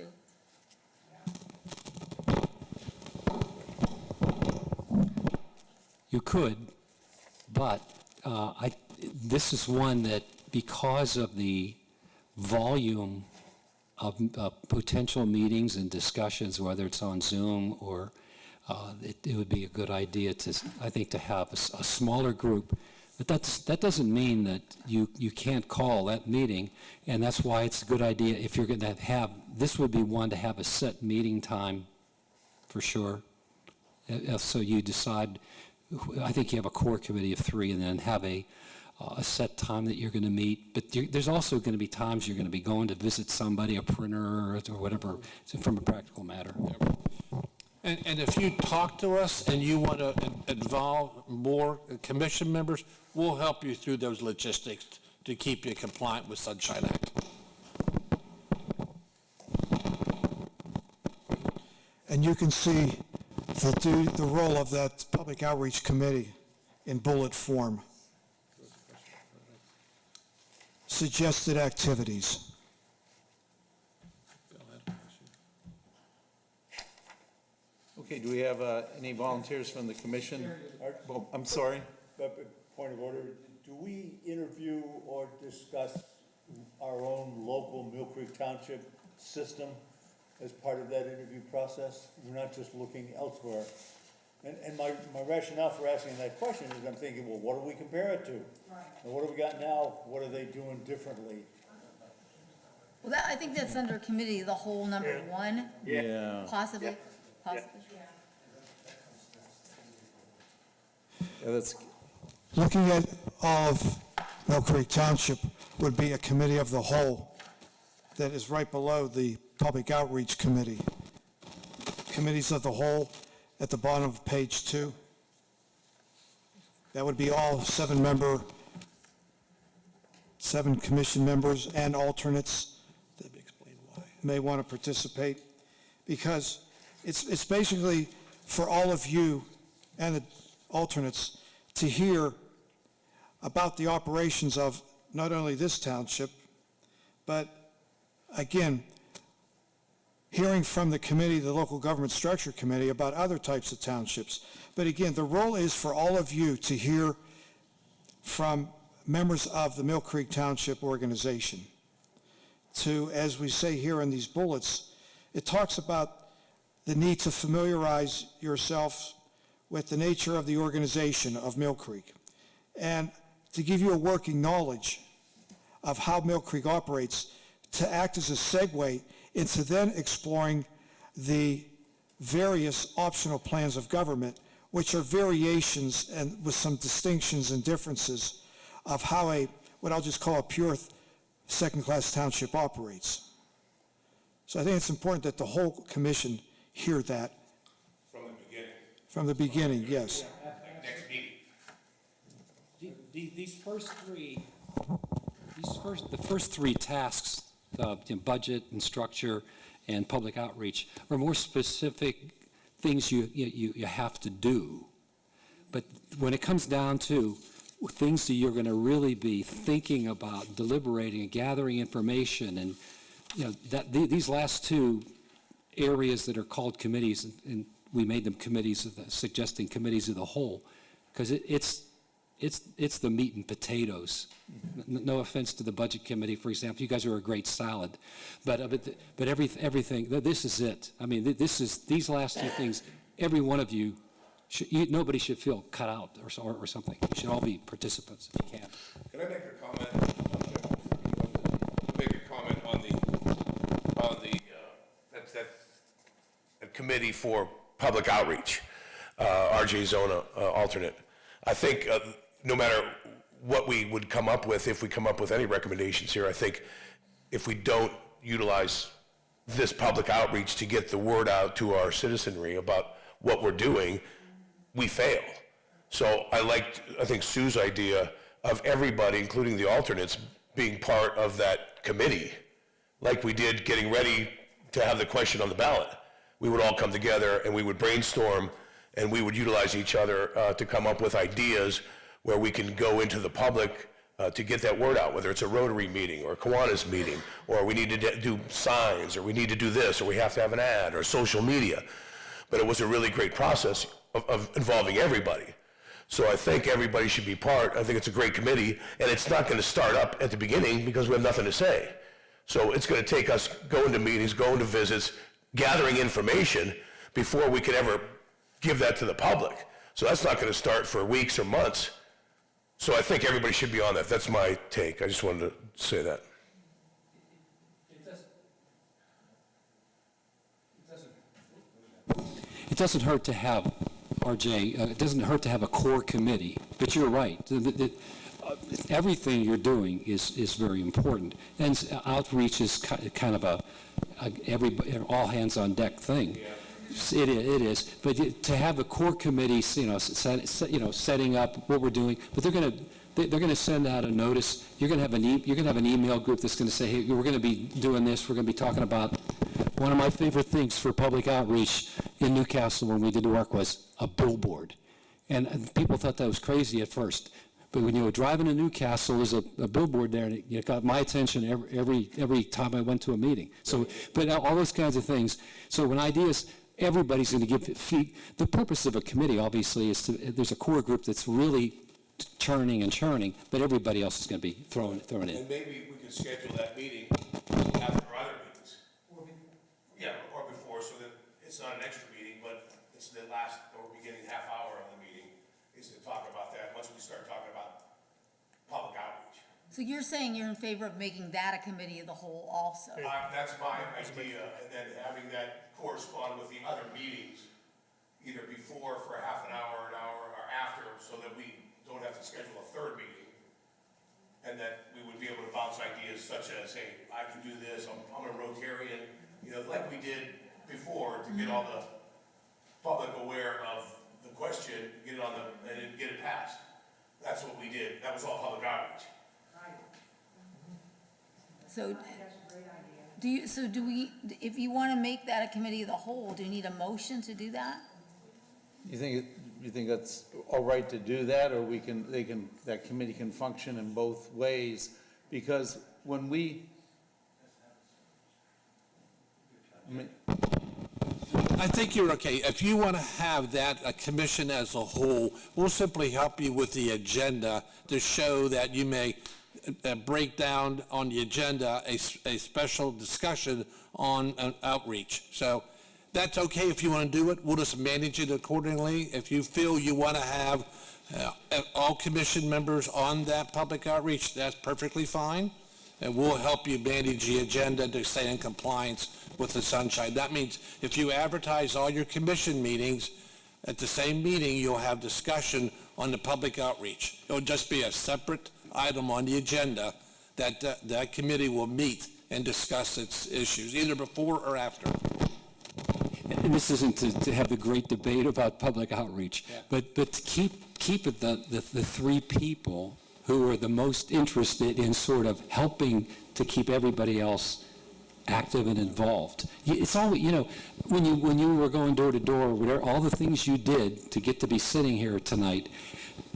You could, but this is one that, because of the volume of potential meetings and discussions, whether it's on Zoom or it would be a good idea I think, to have a smaller group. But that doesn't mean that you can't call that meeting, and that's why it's a good idea if you're going to have, this would be one to have a set meeting time for sure. So you decide, I think you have a core committee of 3 and then have a a set time that you're going to meet, but there's also going to be times you're going to be going to visit somebody, a printer or whatever, from a practical matter. And if you talk to us and you want to involve more commission members, we'll help you through those logistics to keep you compliant with Sunshine Act. And you can see the role of that Public Outreach Committee in bullet form. Suggested activities. Okay, do we have any volunteers from the commission? Oh, I'm sorry. Point of order, do we interview or discuss our own local Mill Creek Township system as part of that interview process? We're not just looking elsewhere. And my rationale for asking that question is I'm thinking, well, what do we compare it to? Right. And what do we got now? What are they doing differently? Well, I think that's under committee, the whole number one, Yeah. possibly. Yeah, that's, Looking at all of Mill Creek Township would be a committee of the whole that is right below the Public Outreach Committee. Committees of the whole at the bottom of page 2. That would be all 7 commission members and alternates that may want to participate, because it's basically for all of you and the alternates to hear about the operations of not only this township, but again, hearing from the committee, the Local Government Structure Committee, about other types of townships. But again, the role is for all of you to hear from members of the Mill Creek Township organization. To, as we say here in these bullets, it talks about the need to familiarize yourself with the nature of the organization of Mill Creek, and to give you a working knowledge of how Mill Creek operates, to act as a segue into then exploring the various optional plans of government, which are variations and with some distinctions and differences of how what I'll just call a pure second-class township operates. So I think it's important that the whole commission hear that. From the beginning. From the beginning, yes. Like next meeting. These first three, the first three tasks, budget and structure and public outreach, are more specific things you have to do. But when it comes down to things that you're going to really be thinking about, deliberating and gathering information, and these last two areas that are called committees, and we made them committees, suggesting committees of the whole, because it's the meat and potatoes. No offense to the budget committee, for example, you guys are a great salad, but everything. This is it. I mean, these last two things. Every one of you, nobody should feel cut out or something. You should all be participants if you can. Can I make a comment? Make a comment on the that committee for public outreach, RJ Zona alternate. I think no matter what we would come up with, if we come up with any recommendations here, I think if we don't utilize this public outreach to get the word out to our citizenry about what we're doing, we fail. So I think Sue's idea of everybody, including the alternates, being part of that committee, like we did getting ready to have the question on the ballot. We would all come together and we would brainstorm and we would utilize each other to come up with ideas where we can go into the public to get that word out, whether it's a Rotary meeting or a Kiwanis meeting, or we need to do signs, or we need to do this, or we have to have an ad, or social media. But it was a really great process of involving everybody. So I think everybody should be part. I think it's a great committee, and it's not going to start up at the beginning because we have nothing to say. So it's going to take us going to meetings, going to visits, gathering information before we could ever give that to the public. So that's not going to start for weeks or months. So I think everybody should be on that. That's my take. I just wanted to say that. It doesn't hurt to have, RJ, it doesn't hurt to have a core committee, but you're right. everything you're doing is very important. And outreach is kind of a all hands on deck thing. It is, but to have a core committee, setting up what we're doing, but they're going to send out a notice. You're going to have an email group that's going to say, hey, we're going to be doing this. We're going to be talking about one of my favorite things for public outreach in Newcastle when we did the work was a billboard. And people thought that was crazy at first. But when you were driving to Newcastle, there's a billboard there, and it got my attention every time I went to a meeting. So, but all those kinds of things. So when ideas, everybody's going to give feet. The purpose of a committee, obviously, is there's a core group that's really churning and churning, but everybody else is going to be thrown in. And maybe we could schedule that meeting after other meetings. Yeah, or before, so that it's not an extra meeting, but it's the last or beginning half hour of the meeting is to talk about that, once we start talking about public outreach. So you're saying you're in favor of making that a committee of the whole also? That's my idea, and then having that correspond with the other meetings, either before for half an hour, or after, so that we don't have to schedule a third meeting. And that we would be able to bounce ideas such as, hey, I can do this, I'm a Rotarian, like we did before to get all the public aware of the question, get it and then get it passed. That's what we did. That was all public outreach. So, do we, if you want to make that a committee of the whole, do you need a motion to do that? You think that's all right to do that, or that committee can function in both ways? Because when I think you're okay. If you want to have that, a commission as a whole, we'll simply help you with the agenda to show that you may break down on the agenda a special discussion on an outreach. So that's okay if you want to do it. We'll just manage it accordingly. If you feel you want to have all commission members on that public outreach, that's perfectly fine. And we'll help you manage the agenda to stay in compliance with the sunshine. That means if you advertise all your commission meetings, at the same meeting, you'll have discussion on the public outreach. It'll just be a separate item on the agenda that that committee will meet and discuss its issues, either before or after. And this isn't to have the great debate about public outreach, but to keep it the three people who are the most interested in sort of helping to keep everybody else active and involved. It's all, when you were going door to door, whatever, all the things you did to get to be sitting here tonight,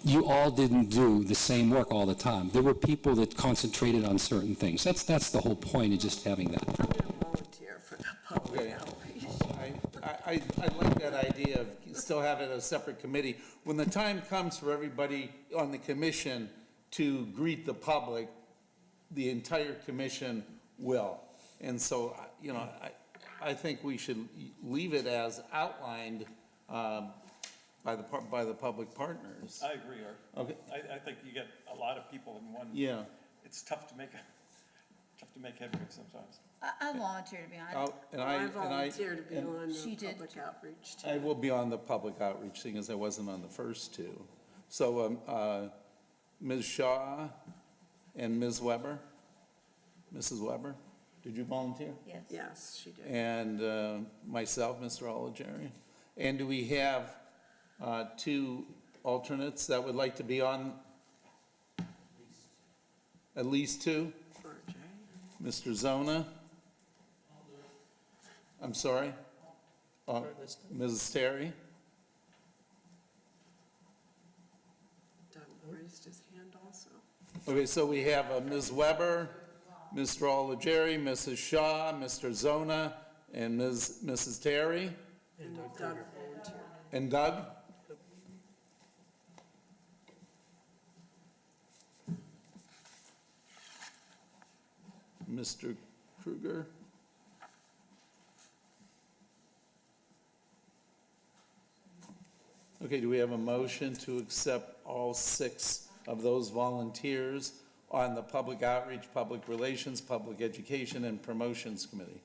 you all didn't do the same work all the time. There were people that concentrated on certain things. That's the whole point of just having that. I'm going to volunteer for the public outreach. I like that idea of still having a separate committee. When the time comes for everybody on the commission to greet the public, the entire commission will. And so, I think we should leave it as outlined by the public partners. I agree, Art. Okay. I think you get a lot of people in one. Yeah. It's tough to make headway sometimes. I volunteer to be on it. I volunteer to be and on She the did public outreach too. I will be on the public outreach, seeing as I wasn't on the first two. So, Ms. Shaw and Ms. Weber, Mrs. Weber, did you volunteer? Yes. Yes, she did. And myself, Mr. Olajari. And do we have two alternates that would like to be on? At least two? RJ. Mr. Zona? I'm sorry? Mrs. Terry? Doug raised his hand also. Okay, so we have Ms. Weber, Mr. Olajari, Mrs. Shaw, Mr. Zona, and Mrs. Terry, And Doug volunteered. and Doug? Mr. Kruger? Okay, do we have a motion to accept all 6 of those volunteers on the Public Outreach, Public Relations, Public Education, and Promotions Committee?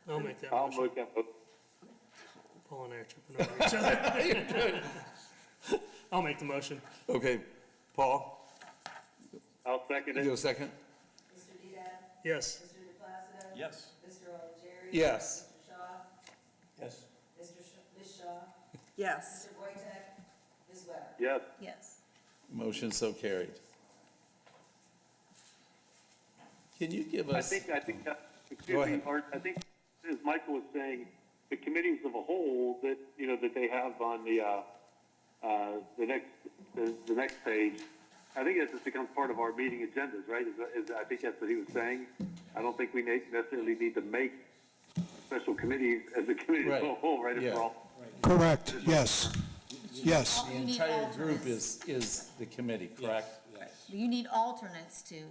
I'll make that I'll motion. move that. Paul and I are tripping over each other. I'll make the motion. Okay, Paul, I'll second you it. a second? Mr. Diaz? Yes. Mr. DePlacido? Yes. Mr. Augmiron? Yes. Mr. Shaw? Yes. Ms. Shaw? Yes. Mr. Wojtek? Ms. Weber? Yes. Yes. Motion so carried. Can you give I us? think, Go excuse me, ahead. Art, I think, as Michael was saying, the committees of a whole that, you know, that they have on the next page, I think that just becomes part of our meeting agendas, right? I think that's what he was saying. I don't think we necessarily need to make special committees as a committee as a Right. whole, right? If Yeah. we're all- Correct, yes. Yes. The You need entire group alternates. is the committee, correct? You need alternates to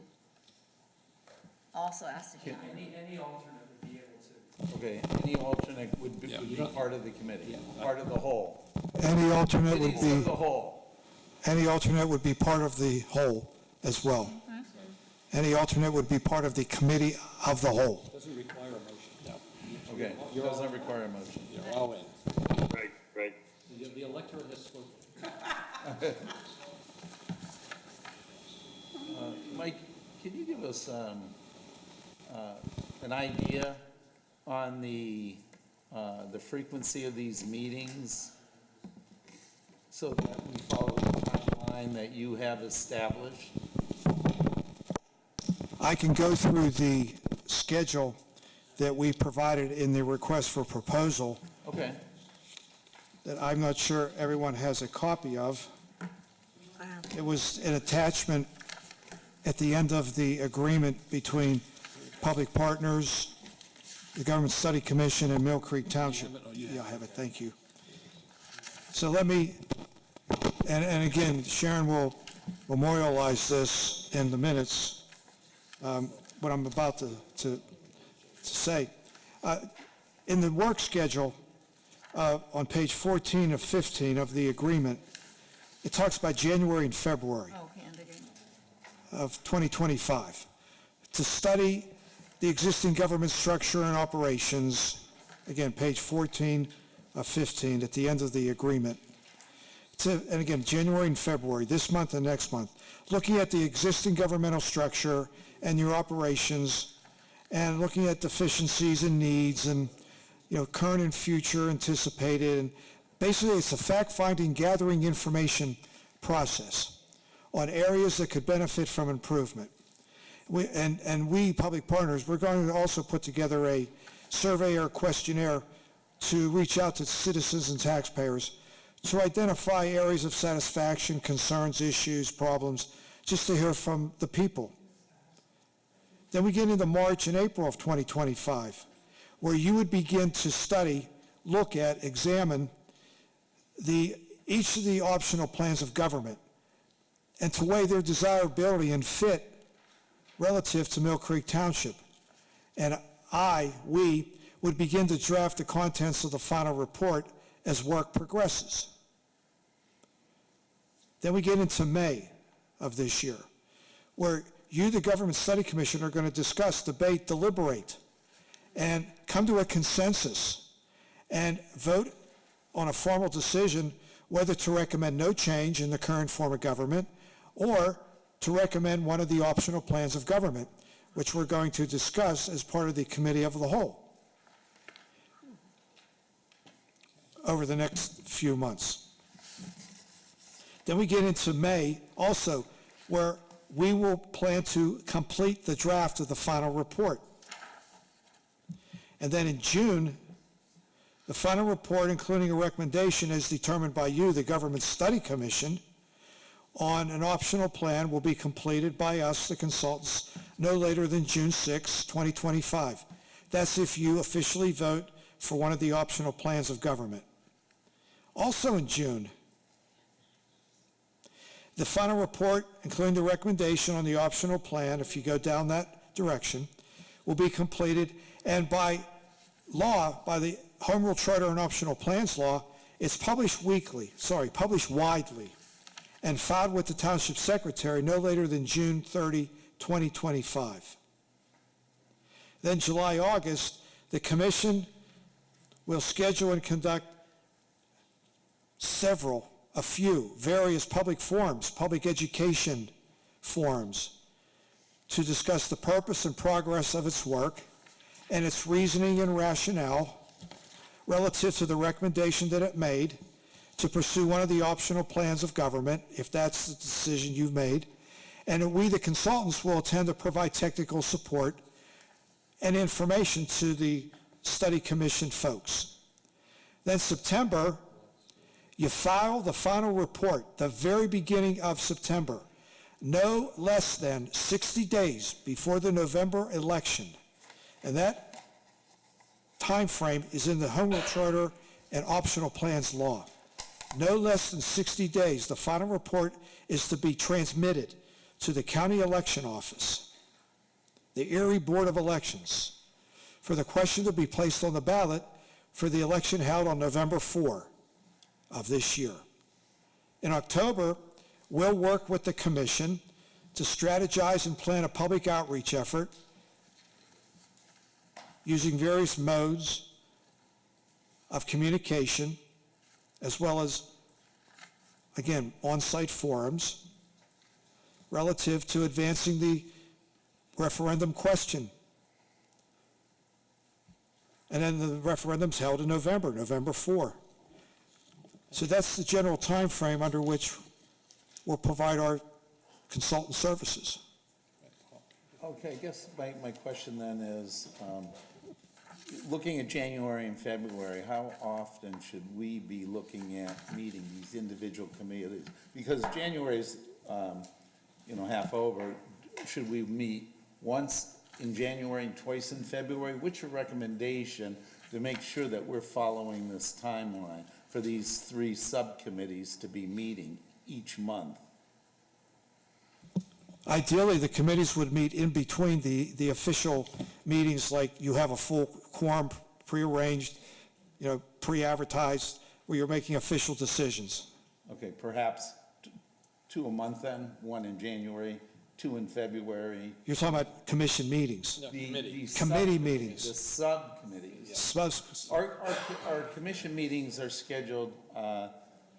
also ask to be on. Any alternate would be able to. Okay, any alternate would be part of the committee, part of the whole. Any alternate would Committees of be, the whole. any alternate would be part of the whole as well. Any alternate would be part of the committee of the whole. Doesn't require a motion. Okay, doesn't require a motion. You're all in. Right, right. The electorate has spoken. Mike, can you give us an idea on the frequency of these meetings so that we follow the timeline that you have established? I can go through the schedule that we provided in the request for proposal Okay, that I'm not sure everyone has a copy of. I have, It was an attachment at the end of the agreement between Public Partners, the Government Study Commission, and Mill Creek Township. Yeah, I have it, thank you. So let me, and again, Sharon will memorialize this in the minutes, what I'm about to say. In the work schedule, on page 14 of 15 of the agreement, it talks about January and February Okay, and agreement. of 2025, to study the existing government structure and operations, again, page 14 of 15, at the end of the agreement. And again, January and February, this month and next month, looking at the existing governmental structure and your operations, and looking at deficiencies and needs and, you know, current and future anticipated. And basically, it's a fact-finding, gathering information process on areas that could benefit from improvement. We, Public Partners, we're going to also put together a survey or questionnaire to reach out to citizens and taxpayers to identify areas of satisfaction, concerns, issues, problems, just to hear from the people. Then we get into March and April of 2025, where you would begin to study, look at, examine each of the optional plans of government and to weigh their desirability and fit relative to Mill Creek Township. And we would begin to draft the contents of the final report as work progresses. Then we get into May of this year, where you, the Government Study Commission, are going to discuss, debate, deliberate, and come to a consensus and vote on a formal decision whether to recommend no change in the current form of government or to recommend one of the optional plans of government, which we're going to discuss as part of the Committee of the Whole over the next few months. Then we get into May also, where we will plan to complete the draft of the final report. And then in June, the final report, including a recommendation as determined by you, the Government Study Commission, on an optional plan will be completed by us, the consultants, no later than June 6, 2025. That's if you officially vote for one of the optional plans of government. Also in June, the final report, including the recommendation on the optional plan, if you go down that direction, will be completed, and by law, by the Home Rule Charter and Optional Plans Law, it's published widely, and filed with the Township Secretary no later than June 30, 2025. Then July, August, the Commission will schedule and conduct several a few various public forums, public education forums, to discuss the purpose and progress of its work and its reasoning and rationale relative to the recommendation that it made to pursue one of the optional plans of government, if that's the decision you've made, and that we, the consultants, will attend to provide technical support and information to the study commission folks. Then September, you file the final report, the very beginning of September, no less than 60 days before the November election. And that time frame is in the Home Rule Charter and Optional Plans Law. No less than 60 days, the final report is to be transmitted to the county election office, the Erie Board of Elections, for the question to be placed on the ballot for the election held on November 4 of this year. In October, we'll work with the commission to strategize and plan a public outreach effort using various modes of communication, as well as, again, on-site forums relative to advancing the referendum question. And then the referendum's held in November, November 4. So that's the general time frame under which we'll provide our consultant services. Okay, I guess my question then is, looking at January and February, how often should we be looking at meeting these individual committees? Because January's, half over. Should we meet once in January and twice in February? What's your recommendation to make sure that we're following this timeline for these three subcommittees to be meeting each month? Ideally, the committees would meet in between the official meetings, like you have a full quorum prearranged, pre-advertised, where you're making official decisions. Okay, perhaps two a month then, one in January, two in February. You're talking about commission meetings. The Committee subcommittees, meetings. The subcommittees. Subs- Our commission meetings are scheduled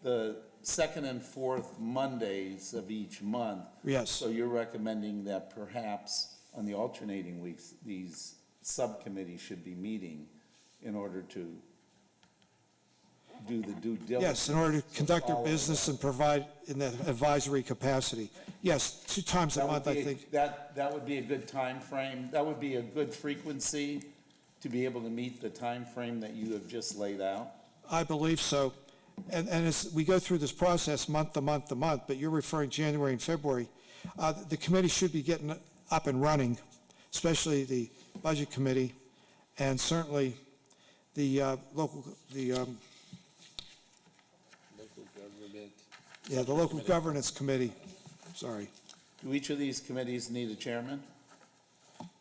the second and fourth Mondays of each month. Yes. So you're recommending that perhaps on the alternating weeks, these subcommittees should be meeting in order to do the due diligence? Yes, in order to conduct their follow business that. and provide in that advisory capacity. Yes, 2 times a That would month, I be a- think. That would be a good time frame. That would be a good frequency to be able to meet the time frame that you have just laid out. I believe so. And as we go through this process month to month to month, but you're referring January and February, the committee should be getting up and running, especially the Budget Committee, and certainly the Local Governance Committee. Sorry. Do each of these committees need a chairman?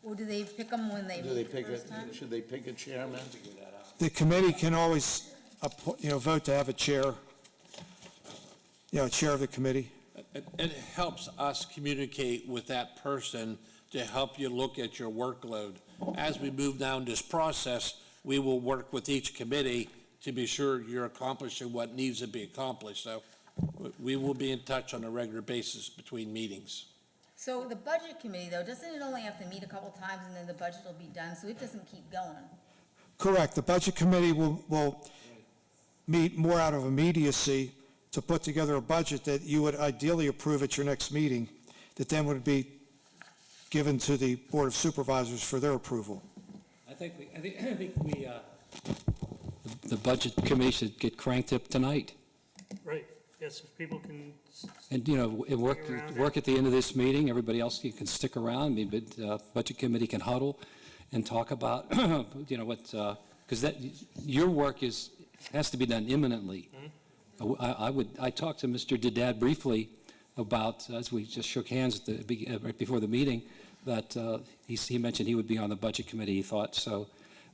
Or do they pick them when they Do they meet the pick first time? should they pick a chairman? The committee can always, vote to have a chair, chair of the committee. It helps us communicate with that person to help you look at your workload. As we move down this process, we will work with each committee to be sure you're accomplishing what needs to be accomplished. So we will be in touch on a regular basis between meetings. So the budget committee, though, doesn't it only have to meet a couple times and then the budget will be done, so it doesn't keep going? Correct. The Budget Committee will meet more out of immediacy to put together a budget that you would ideally approve at your next meeting, that then would be given to the Board of Supervisors for their approval. I think the Budget Committee should get cranked up tonight. Right, yes, if people can, And, work at the end of this meeting, everybody else, you can stick around, Budget Committee can huddle and talk about, because your work has to be done imminently. I talked to Mr. Dedad briefly about, as we just shook hands right before the meeting, that he mentioned he would be on the Budget Committee, he thought, so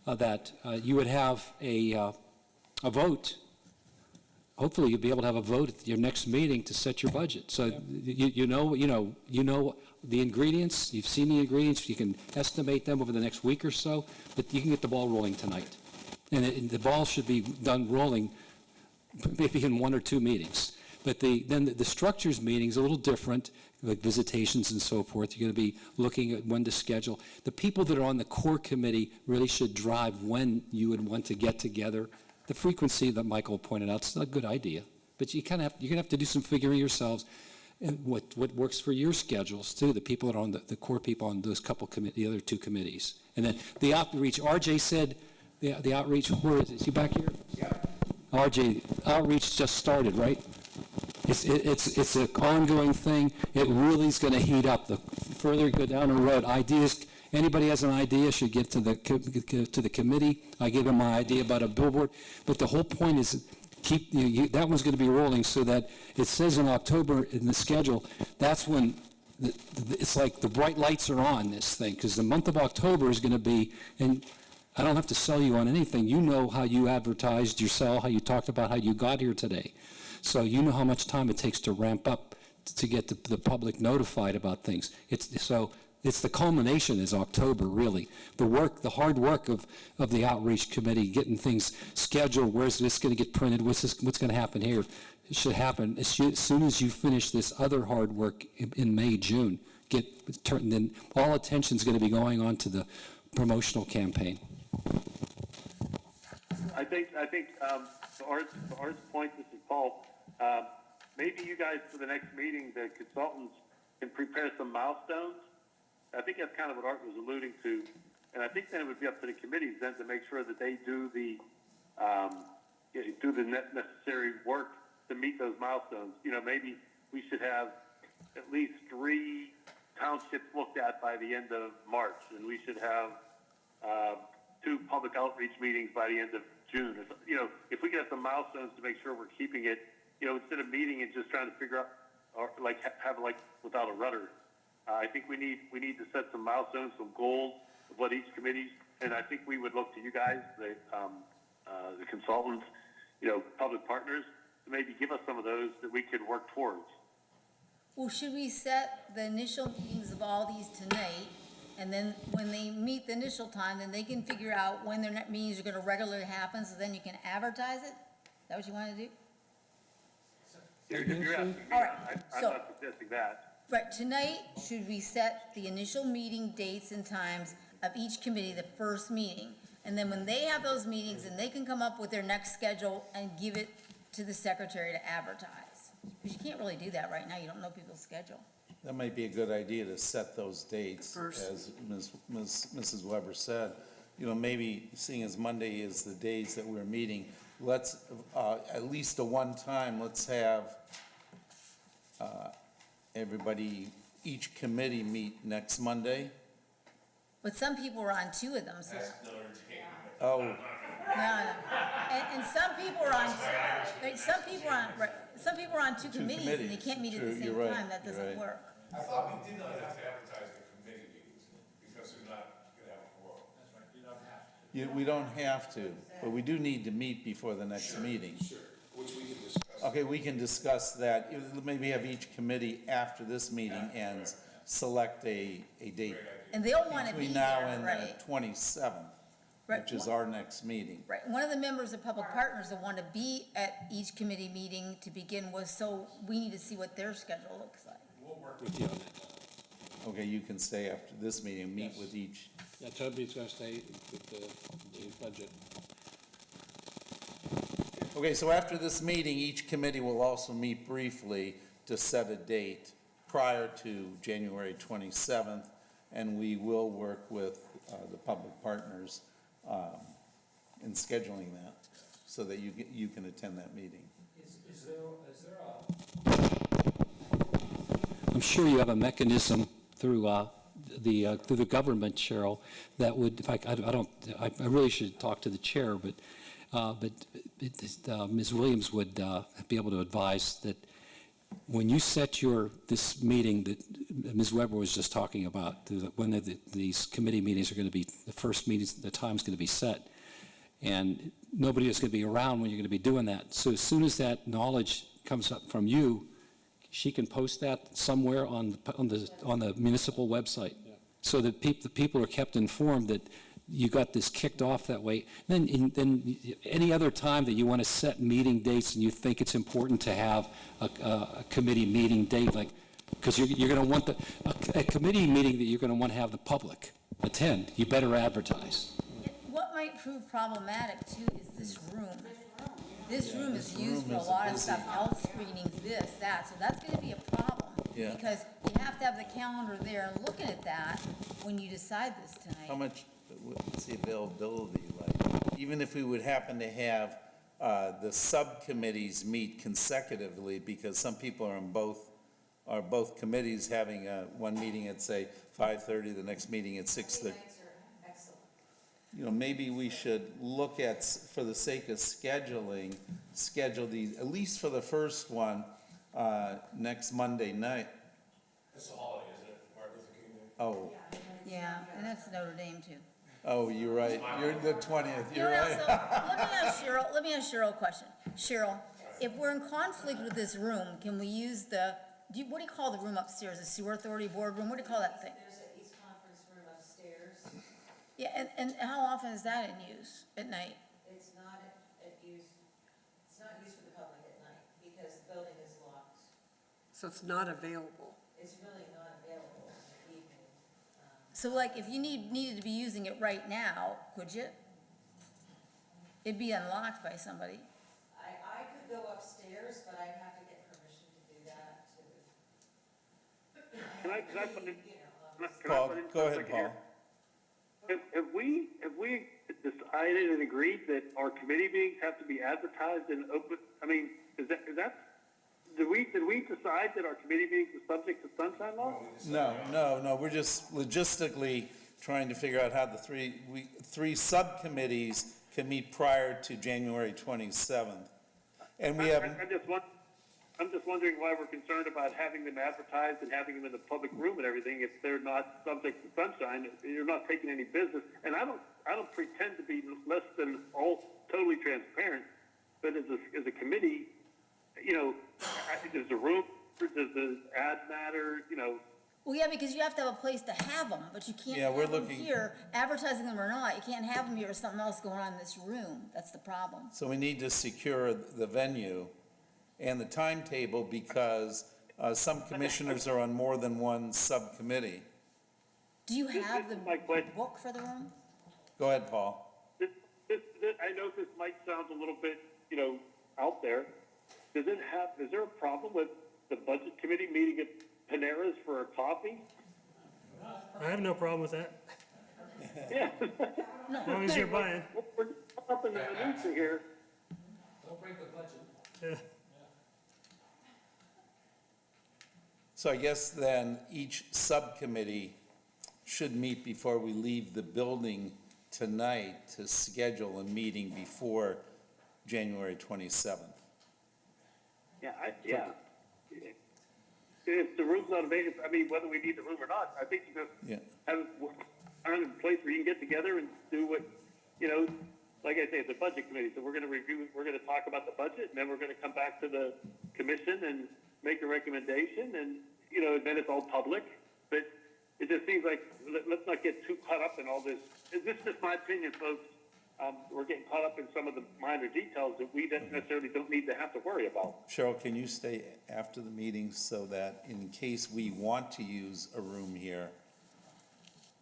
that you would have a vote. Hopefully, you'll be able to have a vote at your next meeting to set your budget. So you know the ingredients, you've seen the ingredients, you can estimate them over the next week or so, but you can get the ball rolling tonight. And the ball should be done rolling maybe in 1 or 2 meetings. But then the structures meeting's a little different, like visitations and so forth. You're going to be looking at when to schedule. The people that are on the core committee really should drive when you would want to get together. The frequency that Michael pointed out is a good idea, but you're going to have to do some figuring yourselves. And what works for your schedules too, the people that are on the core people on those the other two committees. And then the outreach, RJ said, the outreach, where is it? Is he back here? Yeah. RJ, outreach just started, right? It's an ongoing thing. It really is going to heat up. The further you go down the road, ideas, anybody has an idea should get to the committee. I gave him my idea about a billboard. But the whole point is that one's going to be rolling so that it says in October in the schedule, that's when it's like the bright lights are on this thing, because the month of October is going to be, and I don't have to sell you on anything. You know how you advertised yourself, how you talked about how you got here today. So you know how much time it takes to ramp up to get the public notified about things. It's the culmination is October, really. The hard work of the outreach committee, getting things scheduled, where's this going to get printed, what's going to happen here. It should happen as soon as you finish this other hard work in May, June. Then all attention's going to be going on to the promotional campaign. I think to Art's point, this is Paul, maybe you guys for the next meeting, the consultants can prepare some milestones. I think that's kind of what Art was alluding to. And I think then it would be up to the committees then to make sure that they do the necessary work to meet those milestones. Maybe we should have at least 3 townships looked at by the end of March, and we should have 2 public outreach meetings by the end of June. If we get some milestones to make sure we're keeping it, instead of meeting and just trying to figure out, or have without a rudder. I think we need to set some milestones, some goals of what each committee, and I think we would look to you guys, the consultants, public partners, to maybe give us some of those that we could work towards. Well, should we set the initial meetings of all these tonight, and then when they meet the initial time, then they can figure out when their meetings are going to regularly happen, so then you can advertise it? Is that what you want to do? If you're asking me, All right, I'm so- not suggesting that. Right, tonight, should we set the initial meeting dates and times of each committee, the first meeting? And then when they have those meetings, then they can come up with their next schedule and give it to the secretary to advertise. Because you can't really do that right now, you don't know people's schedule. That might be a good idea to set those dates, First. as Mrs. Weber said. Maybe seeing as Monday is the days that we're meeting, let's, at least the one time, let's have everybody, each committee meet next Monday. But some people are on 2 of them, so. Oh, No. And some people are on, some people are on 2 committees and they committees. can't meet at True, the same you're right, time, that you're doesn't right. work. I thought we did not have to advertise the committee meetings because they're not going to have a quorum. That's right, you don't have to. we don't have to, but we do need to meet before the next meeting. Sure, which we can discuss. Okay, we can discuss that. Maybe have each committee after this meeting ends, select a date. And they'll want to be Between now there, and right? the 27th, Right. which is our next meeting. Right, one of the members of Public Partners will want to be at each committee meeting to begin with, so we need to see what their schedule looks like. We'll work with you on that. Okay, you can say after this meeting, meet with each. Yeah, Toby's going to stay with the budget. Okay, so after this meeting, each committee will also meet briefly to set a date prior to January 27th, and we will work with the public partners in scheduling that, so that you can attend that meeting. Is there I'm sure you have a mechanism through the government, Cheryl, that would, I really should talk to the chair, but Ms. Williams would be able to advise that when you set this meeting that Ms. Weber was just talking about, when these committee meetings are going to be, the first meetings, the time's going to be set, and nobody is going to be around when you're going to be doing that. So as soon as that knowledge comes up from you, she can post that somewhere on the municipal website, so that the people are kept informed that you got this kicked off that way. Then any other time that you want to set meeting dates and you think it's important to have a committee meeting date, like, because you're going to want a committee meeting that you're going to want to have the public attend, you better advertise. What might prove problematic too is this room. This room is used for a lot of stuff, health screenings, this, that, so that's gonna be a problem. Yeah. Because you have to have the calendar there and looking at that when you decide this How tonight. much, what's the availability like? Even if we would happen to have the subcommittees meet consecutively, because some people are in both committees having one meeting at, say, 5:30, the next meeting at 6:30. You know, maybe we should look at, for the sake of scheduling, schedule these, at least for the first one, next Monday night. It's a holiday, isn't it? Martin Luther King Day? Oh, Yeah, and that's Notre Dame too. oh, you're right. You're the 20th, You you're know, right. so, let me ask Cheryl a question. Cheryl, if we're in conflict with this room, can we use what do you call the room upstairs, the sewer authority boardroom? What do you call that thing? There's an East Conference room upstairs. Yeah, and how often is that in use at night? It's not it's not used for the public at night because the building is locked. So it's not available. It's really not available in the evening. So like, if you needed to be using it right now, could you? It'd be unlocked by somebody. I could go upstairs, but I'd have to get permission to do that too. Can I put in, can I Paul, put in go ahead, something here? Paul. Have we decided and agreed that our committee meetings have to be advertised and open? I mean, did we decide that our committee meetings are subject to sunshine law? No, we're just logistically trying to figure out how the three subcommittees can meet prior to January 27th. And we have, I'm just wondering why we're concerned about having them advertised and having them in the public room and everything if they're not subject to sunshine. You're not taking any business. And I don't pretend to be less than all totally transparent. But as a committee, you know, does the room, does the ad matter? You know. Well, yeah, because you have to have a place to have them, but you can't Yeah, we're have them looking- here, advertising them or not. You can't have them here or something else going on in this room. That's the problem. so we need to secure the venue and the timetable because some commissioners are on more than one subcommittee. Do you have the This is my question. book for the room? Go ahead, Paul. I know this might sound a little bit, you know, out there. Is there a problem with the budget committee meeting at Panera's for a coffee? I have no problem with that, Yeah. as long as you're buying. We're up in the minutia here. Yeah. So I guess then each subcommittee should meet before we leave the building tonight to schedule a meeting before January 27th. Yeah, If the room's not available, I mean, whether we need the room or not, I think you just Yeah. have a place where you can get together and do what, you know, like I say, it's a budget committee, so we're gonna talk about the budget, and then we're gonna come back to the commission and make a recommendation, and, you know, then it's all public. But it just seems like, let's not get too caught up in all this. This is just my opinion, folks. We're getting caught up in some of the minor details that we necessarily don't need to have to worry about. Cheryl, can you stay after the meeting so that in case we want to use a room here,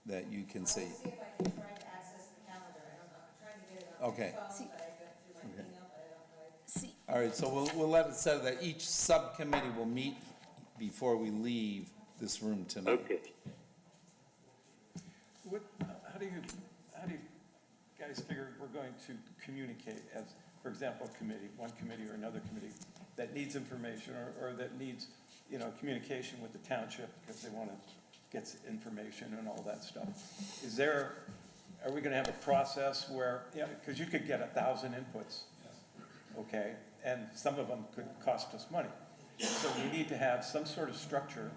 that you can see? I'll see if I can try to access the calendar. I don't know. I'm trying to get it on Okay. my phone, but I go through my email, but I don't know. See, All right, so we'll let it say that each subcommittee will meet before we leave this room tonight. Okay. How do you guys figure we're going to communicate as, for example, one committee or another committee that needs information or that needs, you know, communication with the township because they want to get information and all that stuff? Are we going to have a process where, yeah, because you could get 1,000 inputs, okay, and some of them could cost us money. So we need to have some sort of structure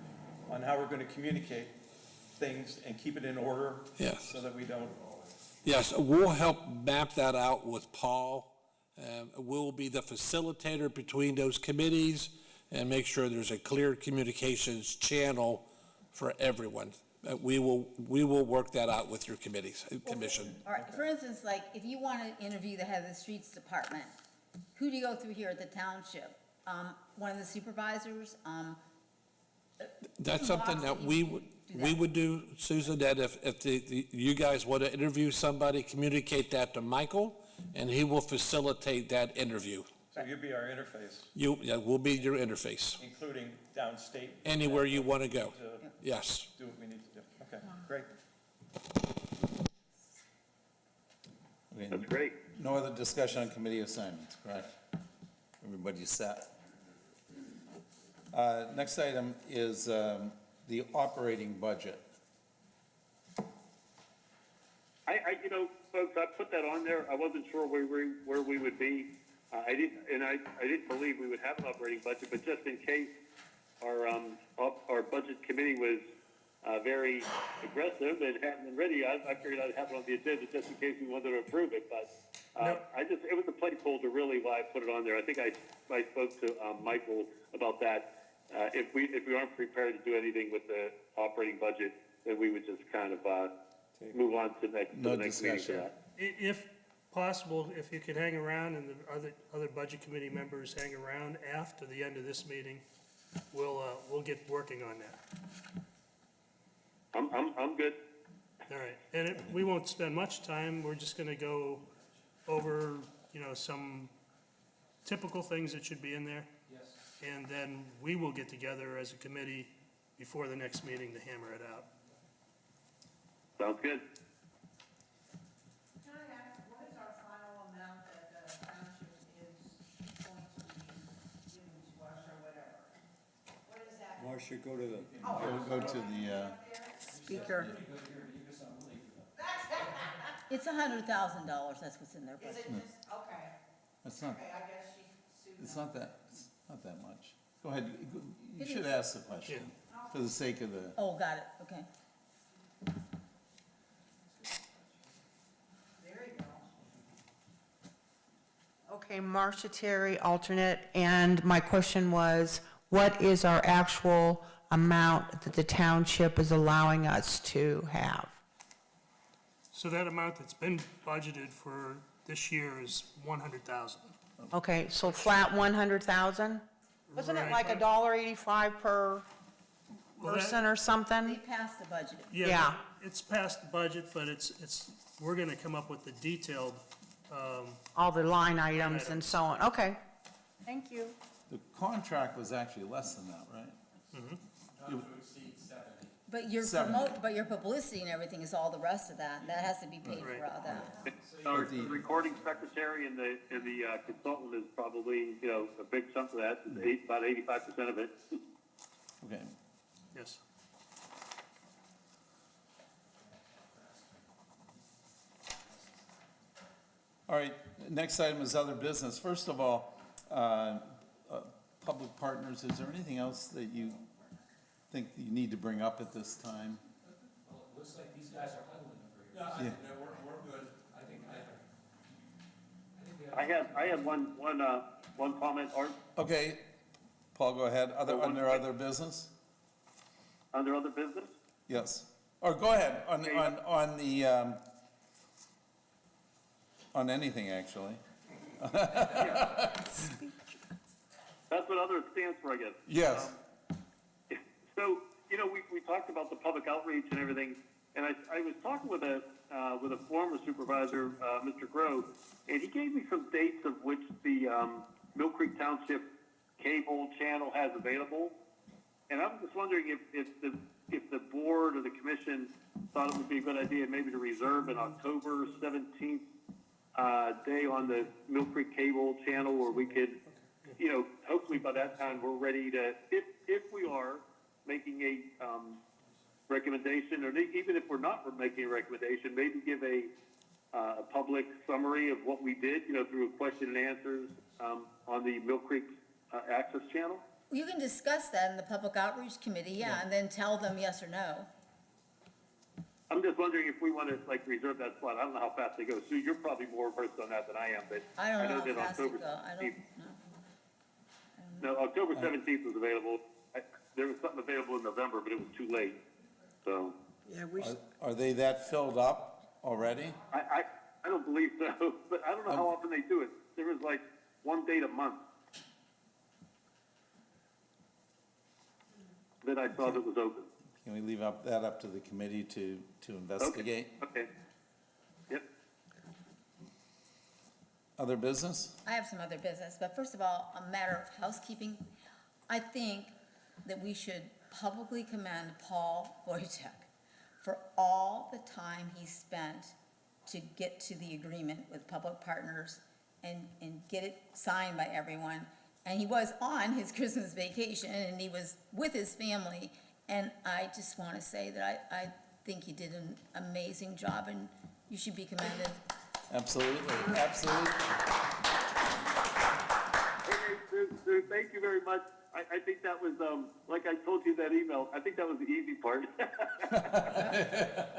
on how we're going to communicate things and keep it in order. Yes. So that we don't. Yes, we'll help map that out with Paul. We'll be the facilitator between those committees and make sure there's a clear communications channel for everyone. we will work that out with your committees, commission. All right, for instance, like, if you want to interview the head of the streets department, who do you go through here at the township? One of the supervisors? That's something that we would do, Susan, that if you guys want to interview somebody, communicate that to Michael, and he will facilitate that interview. So you'll be our interface, Yeah, we'll be your interface, including downstate. anywhere you want to go. To Yes. do what we need to do. Okay, great. Okay, That's great. no other discussion on committee assignments, correct? Everybody's set. Next item is the operating budget. You know, folks, I put that on there. I wasn't sure where we would be. I didn't believe we would have an operating budget, but just in case our budget committee was very aggressive and hadn't been ready, I figured I'd have it on the agenda just in case we wanted to approve it. But it was a placeholder really why I put it on there. I think I spoke to Michael about that. If we aren't prepared to do anything with the operating budget, then we would just kind of move on to the next meeting for that. If possible, if you could hang around and the other budget committee members hang around after the end of this meeting, we'll get working on that. I'm good. All right, and we won't spend much time, we're just gonna go over, some typical things that should be in there. Yes. And then we will get together as a committee before the next meeting to hammer it out. Sounds good. Can I ask, what is our final amount that the township is going to be giving to us or whatever? What is that? Marcia, go to the, Go to the, Speaker. It's $100,000, that's what's in their Is it budget. just, okay, it's not, okay, I guess she's. it's not that much. Go ahead, you should ask the question, for the sake of the, Oh, got it, okay. There you go. Okay, Marcia Terry, alternate, and my question was, what is our actual amount that the township is allowing us to have? So that amount that's been budgeted for this year is 100,000. Okay, so flat 100,000? Wasn't it Right. like $1.85 per Well, that- person or They something? passed the budget. Yeah. It's past the budget, but we're gonna come up with the detailed, All the line items and so on, okay. Thank you. the contract was actually less than that, right? But your 70. but your publicity and everything is all the rest of that, and that has to be paid for all that. Our recording secretary and the consultant is probably, a big chunk of that, about 85% of it. Okay. yes. All right, next item is other business. First of all, public partners, is there anything else that you think you need to bring up at this time? Looks like these guys are huddling over here. Yeah. We're good. I had one comment, Art, Okay, Paul, go ahead. Under other business? under other business. Yes. Or go ahead, on anything, actually. That's what other stands for, I guess. Yes. So, we talked about the public outreach and everything, and I was talking with a former supervisor, Mr. Grove, and he gave me some dates of which the Mill Creek Township cable channel has available. And I was just wondering if the board or the commission thought it would be a good idea maybe to reserve an October 17th day on the Mill Creek cable channel where we could, hopefully by that time we're ready to, if we are making a recommendation, or even if we're not making a recommendation, maybe give a public summary of what we did, through question and answers on the Mill Creek access channel. You can discuss that in the Public Outreach Committee, and then tell them yes or no. I'm just wondering if we want to reserve that slot. I don't know how fast they go. Sue, you're probably more versed on that than I am, but I don't know that how fast it October go, I 17th don't know. No, October 17th was available. There was something available in November, but it was too late. So, Yeah, we should, Are they that filled up already? I don't believe so, but I don't know how often they do it. There was like one date a month that I saw that was open. Can we leave that up to the committee to investigate? Okay. Yep. Other business? I have some other business, but first of all, a matter of housekeeping. I think that we should publicly commend Paul Wojtek for all the time he spent to get to the agreement with Public Partners and get it signed by everyone. And he was on his Christmas vacation, and he was with his family. And I just want to say that I think he did an amazing job, and you should be commended. Absolutely, absolutely. Hey, Sue, thank you very much. I think that was, like I told you in that email, I think that was the easy part.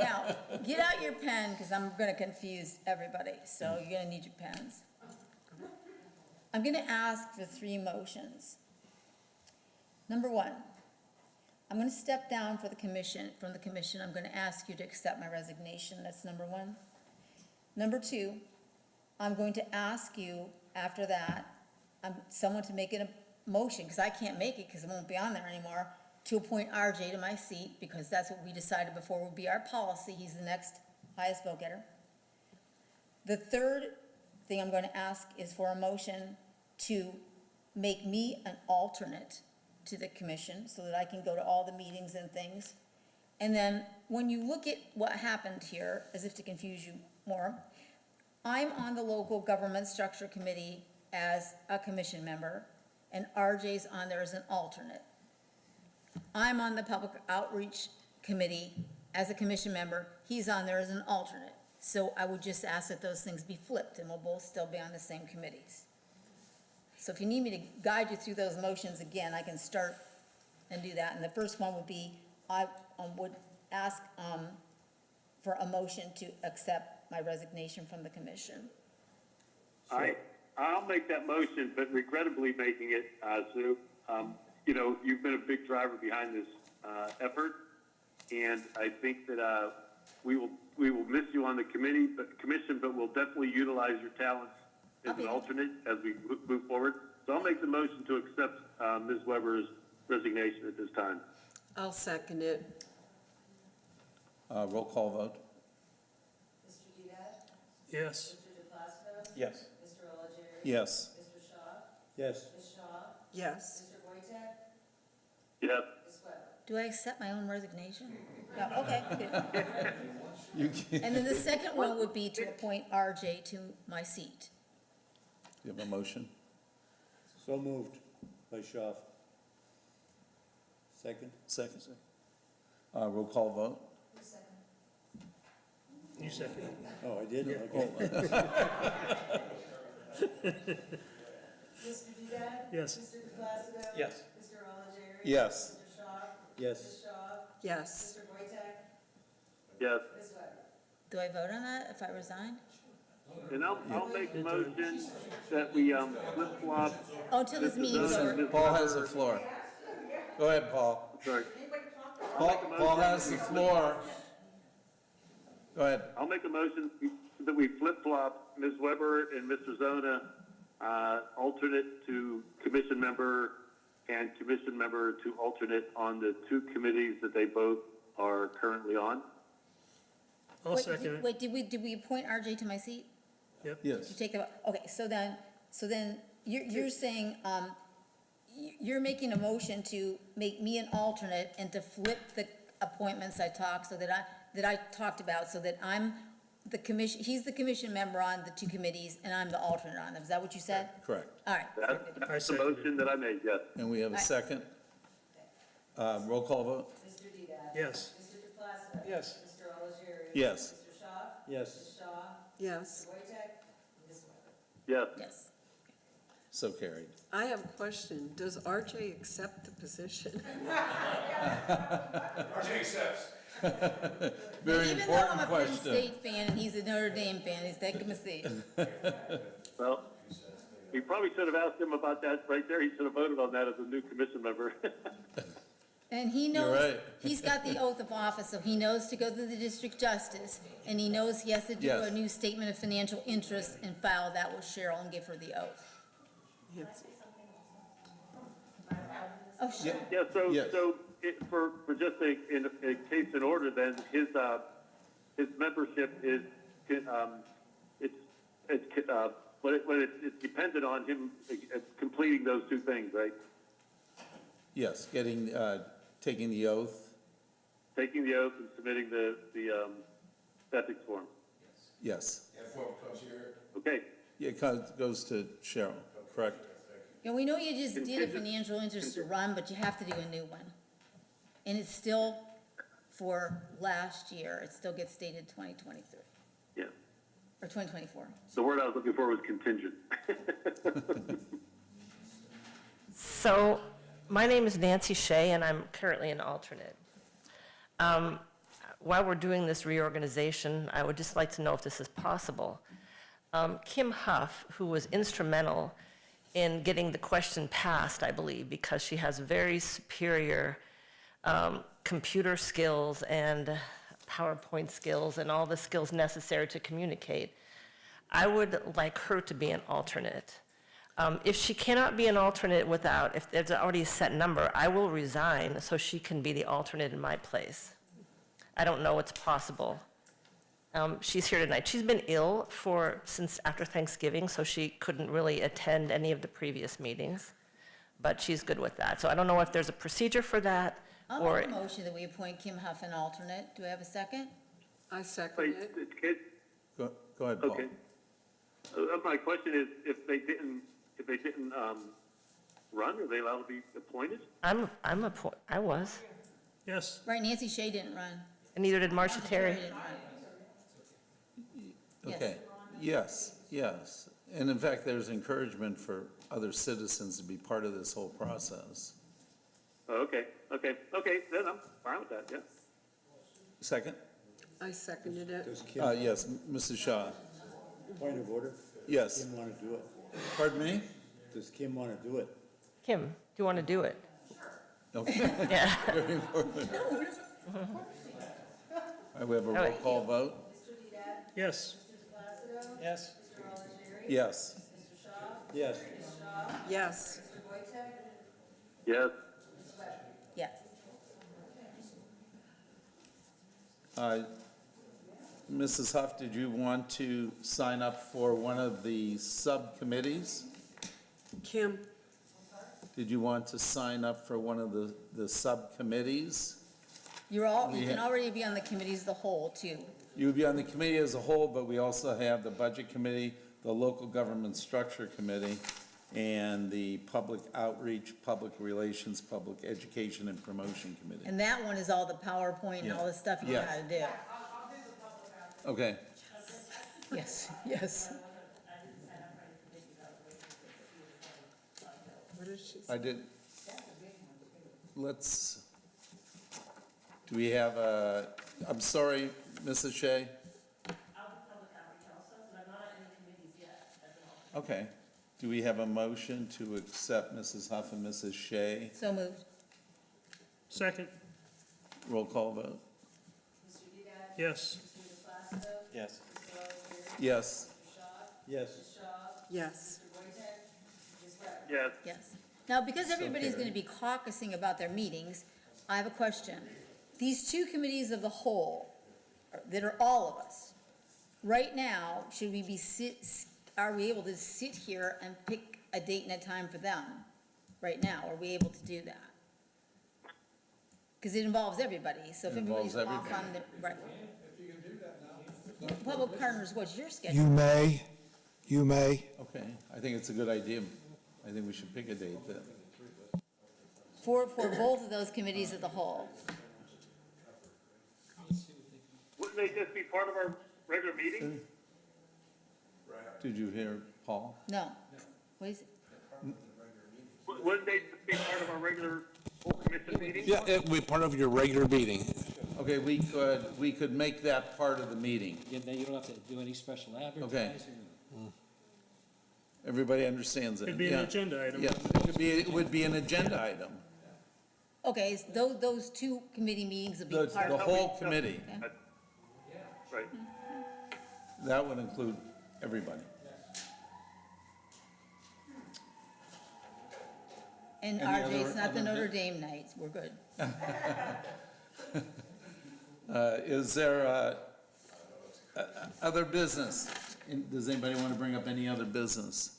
Now, get out your pen, because I'm going to confuse everybody, so you're going to need your pens. I'm going to ask for 3 motions. Number 1, I'm going to step down from the commission. I'm going to ask you to accept my resignation. That's number 1. Number 2, I'm going to ask you, after that, someone to make a motion, because I can't make it because I won't be on there anymore, to appoint RJ to my seat, because that's what we decided before would be our policy. He's the next highest vote getter. The third thing I'm going to ask is for a motion to make me an alternate to the commission so that I can go to all the meetings and things. And then when you look at what happened here, as if to confuse you more, I'm on the local government structure committee as a commission member, and RJ's on there as an alternate. I'm on the public outreach committee as a commission member. He's on there as an alternate. So I would just ask that those things be flipped, and we'll both still be on the same committees. So if you need me to guide you through those motions again, I can start and do that. And the first one would be, I would ask for a motion to accept my resignation from the commission. I'll make that motion, but regrettably making it, Sue. You know, you've been a big driver behind this effort, and I think that we will miss you on the commission, but we'll definitely utilize your talents as an alternate as we move forward. So I'll make the motion to accept Ms. Weber's resignation at this time. I'll second it. Roll call vote? Mr. Duda? Yes. Mr. DePlacido? Yes. Mr. Olagieri? Yes. Mr. Shaw? Yes. Ms. Shaw? Yes. Mr. Wojtek? Yes. Ms. Weber? Do I accept my own resignation? No, okay, good. You can, And then the second one would be to appoint RJ to my seat. you have a motion? So moved by Schaaf. Second? Second. Roll call vote? You second. Oh, I did? Okay. Mr. Duda? Yes. Mr. DePlacido? Yes. Mr. Olagieri? Yes. Mr. Shaw? Yes. Ms. Shaw? Yes. Mr. Wojtek? Yes. Ms. Weber? Do I vote on that if I resign? And I'll make a motion that we flip-flop. Oh, until this meeting's over. Paul has the floor. Go ahead, Paul. Sorry. Paul has the floor. Go ahead. I'll make a motion that we flip-flop Ms. Weber and Mr. Zona, alternate to commission member and commission member to alternate on the 2 committees that they both are currently on. I'll second it. Wait, did we appoint RJ to my seat? Yep. Did you Yes. take the, okay, so then you're saying, you're making a motion to make me an alternate and to flip the appointments I talked, so that I talked about, so that I'm the commission, he's the commission member on the 2 committees, and I'm the alternate on them. Is that what you said? Correct. All right. That's the motion that I made, yes. And we have a second? Roll call vote? Mr. Duda? Yes. Mr. DePlacido? Yes. Mr. Olagieri? Yes. Mr. Shaw? Yes. Ms. Shaw? Yes. Mr. Wojtek? Ms. Weber? Yes. Yes. So carried. I have a question. Does RJ accept the position? RJ accepts. Very Even though I'm important a Penn question. State fan and he's a Notre Dame fan, he's taking a seat. Well, we probably should have asked him about that right there. He should have voted on that as a new commission member. And he You're knows, right. he's got the oath of office, so he knows to go to the district justice, and he knows he has to do Yes. a new statement of financial interest and file that with Cheryl and give her the oath. Yes. Oh, sure. Yeah, Yes. so for just a case in order, then his membership is, it's dependent on him completing those two things, right? Yes, taking the oath, Taking the oath and submitting the ethics form. yes. And form comes here. Okay, Yeah, it goes to Cheryl, correct? Yeah, we know you just did a financial interest to run, but you have to do a new one. And it's still for last year, it still gets dated 2023, yeah. or 2024. The word I was looking for was contingent. So, my name is Nancy Shea, and I'm currently an alternate. While we're doing this reorganization, I would just like to know if this is possible. Kim Huff, who was instrumental in getting the question passed, I believe, because she has very superior computer skills and PowerPoint skills and all the skills necessary to communicate. I would like her to be an alternate. If she cannot be an alternate if there's already a set number, I will resign so she can be the alternate in my place. I don't know what's possible. She's here tonight. She's been ill since after Thanksgiving, so she couldn't really attend any of the previous meetings, but she's good with that. So I don't know if there's a procedure for that, I'll or, make a motion that we appoint Kim Huff an alternate. Do I have a second? I second it. Go ahead, Paul. Okay. My question is, if they didn't run, are they allowed to be appointed? I was, Yes, Right, Nancy Shea didn't run. and neither did Marcia Terry. didn't run. Yes. Okay, yes. And in fact, there's encouragement for other citizens to be part of this whole process. Oh, okay, then I'm fine with that, yeah. Second? I seconded it. Does Kim, Yes, Mrs. Shaw. point of order? Yes. Kim want to do it? Pardon me? Does Kim want to do it? Kim, do you want to do it? Okay. Yeah. Very important. All right, we have a All roll right. call vote? yes. Yes. Yes. Yes. Yes. Yes, Yes. Mrs. Huff, did you want to sign up for one of the subcommittees? Kim, Did you want to sign up for one of the subcommittees? You We can ha- already be on the committee as the whole, too. You would be on the committee as a whole, but we also have the Budget Committee, the Local Government Structure Committee, and the Public Outreach, Public Relations, Public Education and Promotion Committee. And that one is all the PowerPoint and all the stuff you know Yeah. how to do. Okay, Yes, yes. what did she say? I did, do we have I'm sorry, Mrs. Shea? Okay. Do we have a motion to accept Mrs. Huff and Mrs. Shea? So moved. Second, Roll call vote? yes. Yes. Yes. Yes. Yes. yes. Yes. Now, because everybody's carried. going to be caucusing about their meetings, I have a question. These two committees of the whole, that are all of us, right now, should we are we able to sit here and pick a date and a time for them? Right now, are we able to do that? Because it involves everybody, so if It involves everybody's off on everybody. the, right. Public Partners, what's your You schedule? may, Okay, I think it's a good idea. I think we should pick a date then. For both of those committees of the whole. Wouldn't they just be part of our regular meeting? Did you hear Paul? No. What is it? Wouldn't they just be part of our regular full commission meeting? Yeah, it will be part of your regular meeting. Okay, we could make that part of the meeting. Then you don't have to do any special advertising. Okay. Everybody understands it? Could be an Yeah. agenda item. Yeah, it would be an agenda item. Okay, so those two committee meetings will be The part the of. whole committee, Right. that would include everybody. And Any RJ, other- it's not the other Notre bit? Dame nights, we're good. Is there other business? Does anybody want to bring up any other business?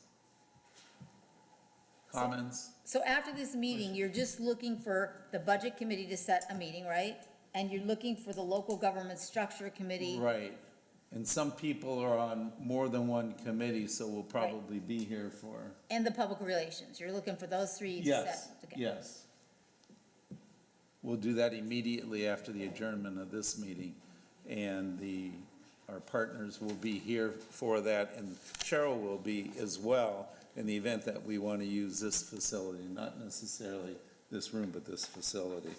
Comments? So after this meeting, you're just looking for the budget committee to set a meeting, right? And you're looking for the local government structure committee. Right. And some people are on more than one committee, so we'll probably be here for. And the public relations, you're looking for those three to Yes, set. Okay. yes. We'll do that immediately after the adjournment of this meeting. And our partners will be here for that, and Cheryl will be as well in the event that we want to use this facility, not necessarily this room, but this facility.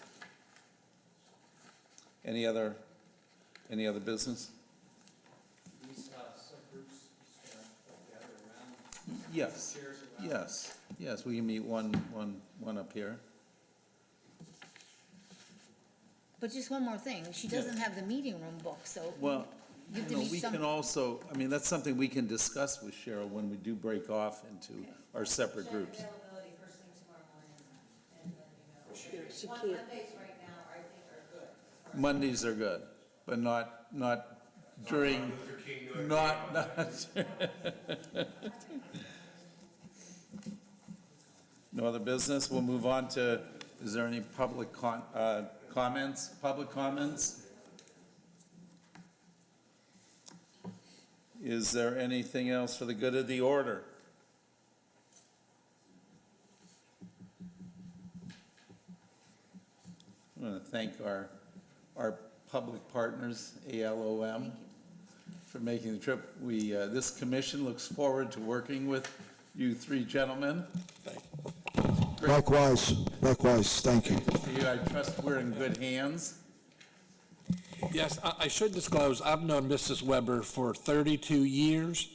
Any other business? These subgroups gather around. Yes, yes, we can meet one up here. But just one more thing, she doesn't have the meeting room book, so. Well, You have to you know, meet we some- can also, I mean, that's something we can discuss with Cheryl when we do break off into our separate groups. Availability first thing tomorrow morning and let me know. She One can't, Mondays right now, I think are good. Mondays are good, but not during, not. No other business, we'll move on to, is there any public comments, public comments? Is there anything else for the good of the order? I want to thank our public partners, ALOM, for making the trip. This commission looks forward to working with you three gentlemen. Likewise, thank you. I trust we're in good hands. Yes, I should disclose, I've known Mrs. Weber for 32 years.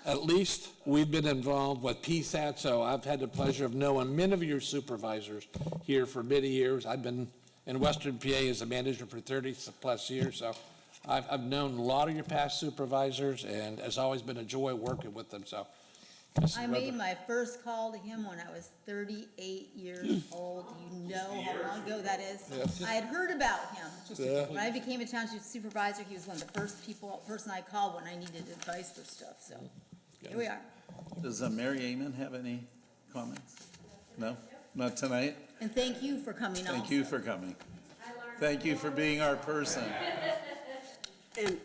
At least we've been involved with PSAT, so I've had the pleasure of knowing many of your supervisors here for many years. I've been in Western PA as a manager for 30-plus years, so I've known a lot of your past supervisors, and it's always been a joy working with them, so. Mrs. I Weber. made my first call to him when I was 38 years old. Do you know how long ago that is? Yes. I had heard about him. Yeah. When I became a township supervisor, he was one of the first person I called when I needed advice for stuff, so here we are. Does Mary Amen have any comments? No? Not tonight? And thank you for coming also. Thank you for coming. Thank you for being our person. and,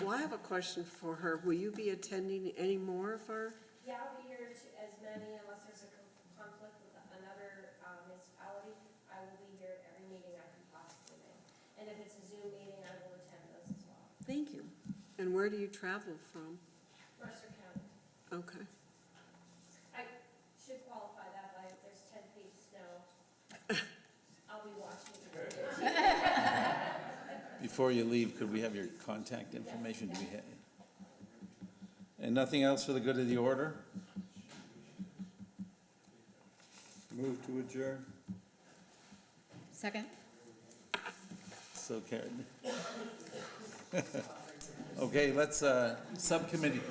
well, I have a question for her. Will you be attending any more of our? Yeah, I'll be here to as many, unless there's a conflict with another municipality, I will be here at every meeting I can possibly make. And if it's a Zoom meeting, I will attend those as well. Thank you. And where do you travel from? Mercer County. Okay. I should qualify that by if there's 10 feet of snow, I'll be watching the videos. Before you leave, could we have your contact information? Do we have? And nothing else for the good of the order? Move to adjourn. Second? So carried. Okay, let's, subcommittee.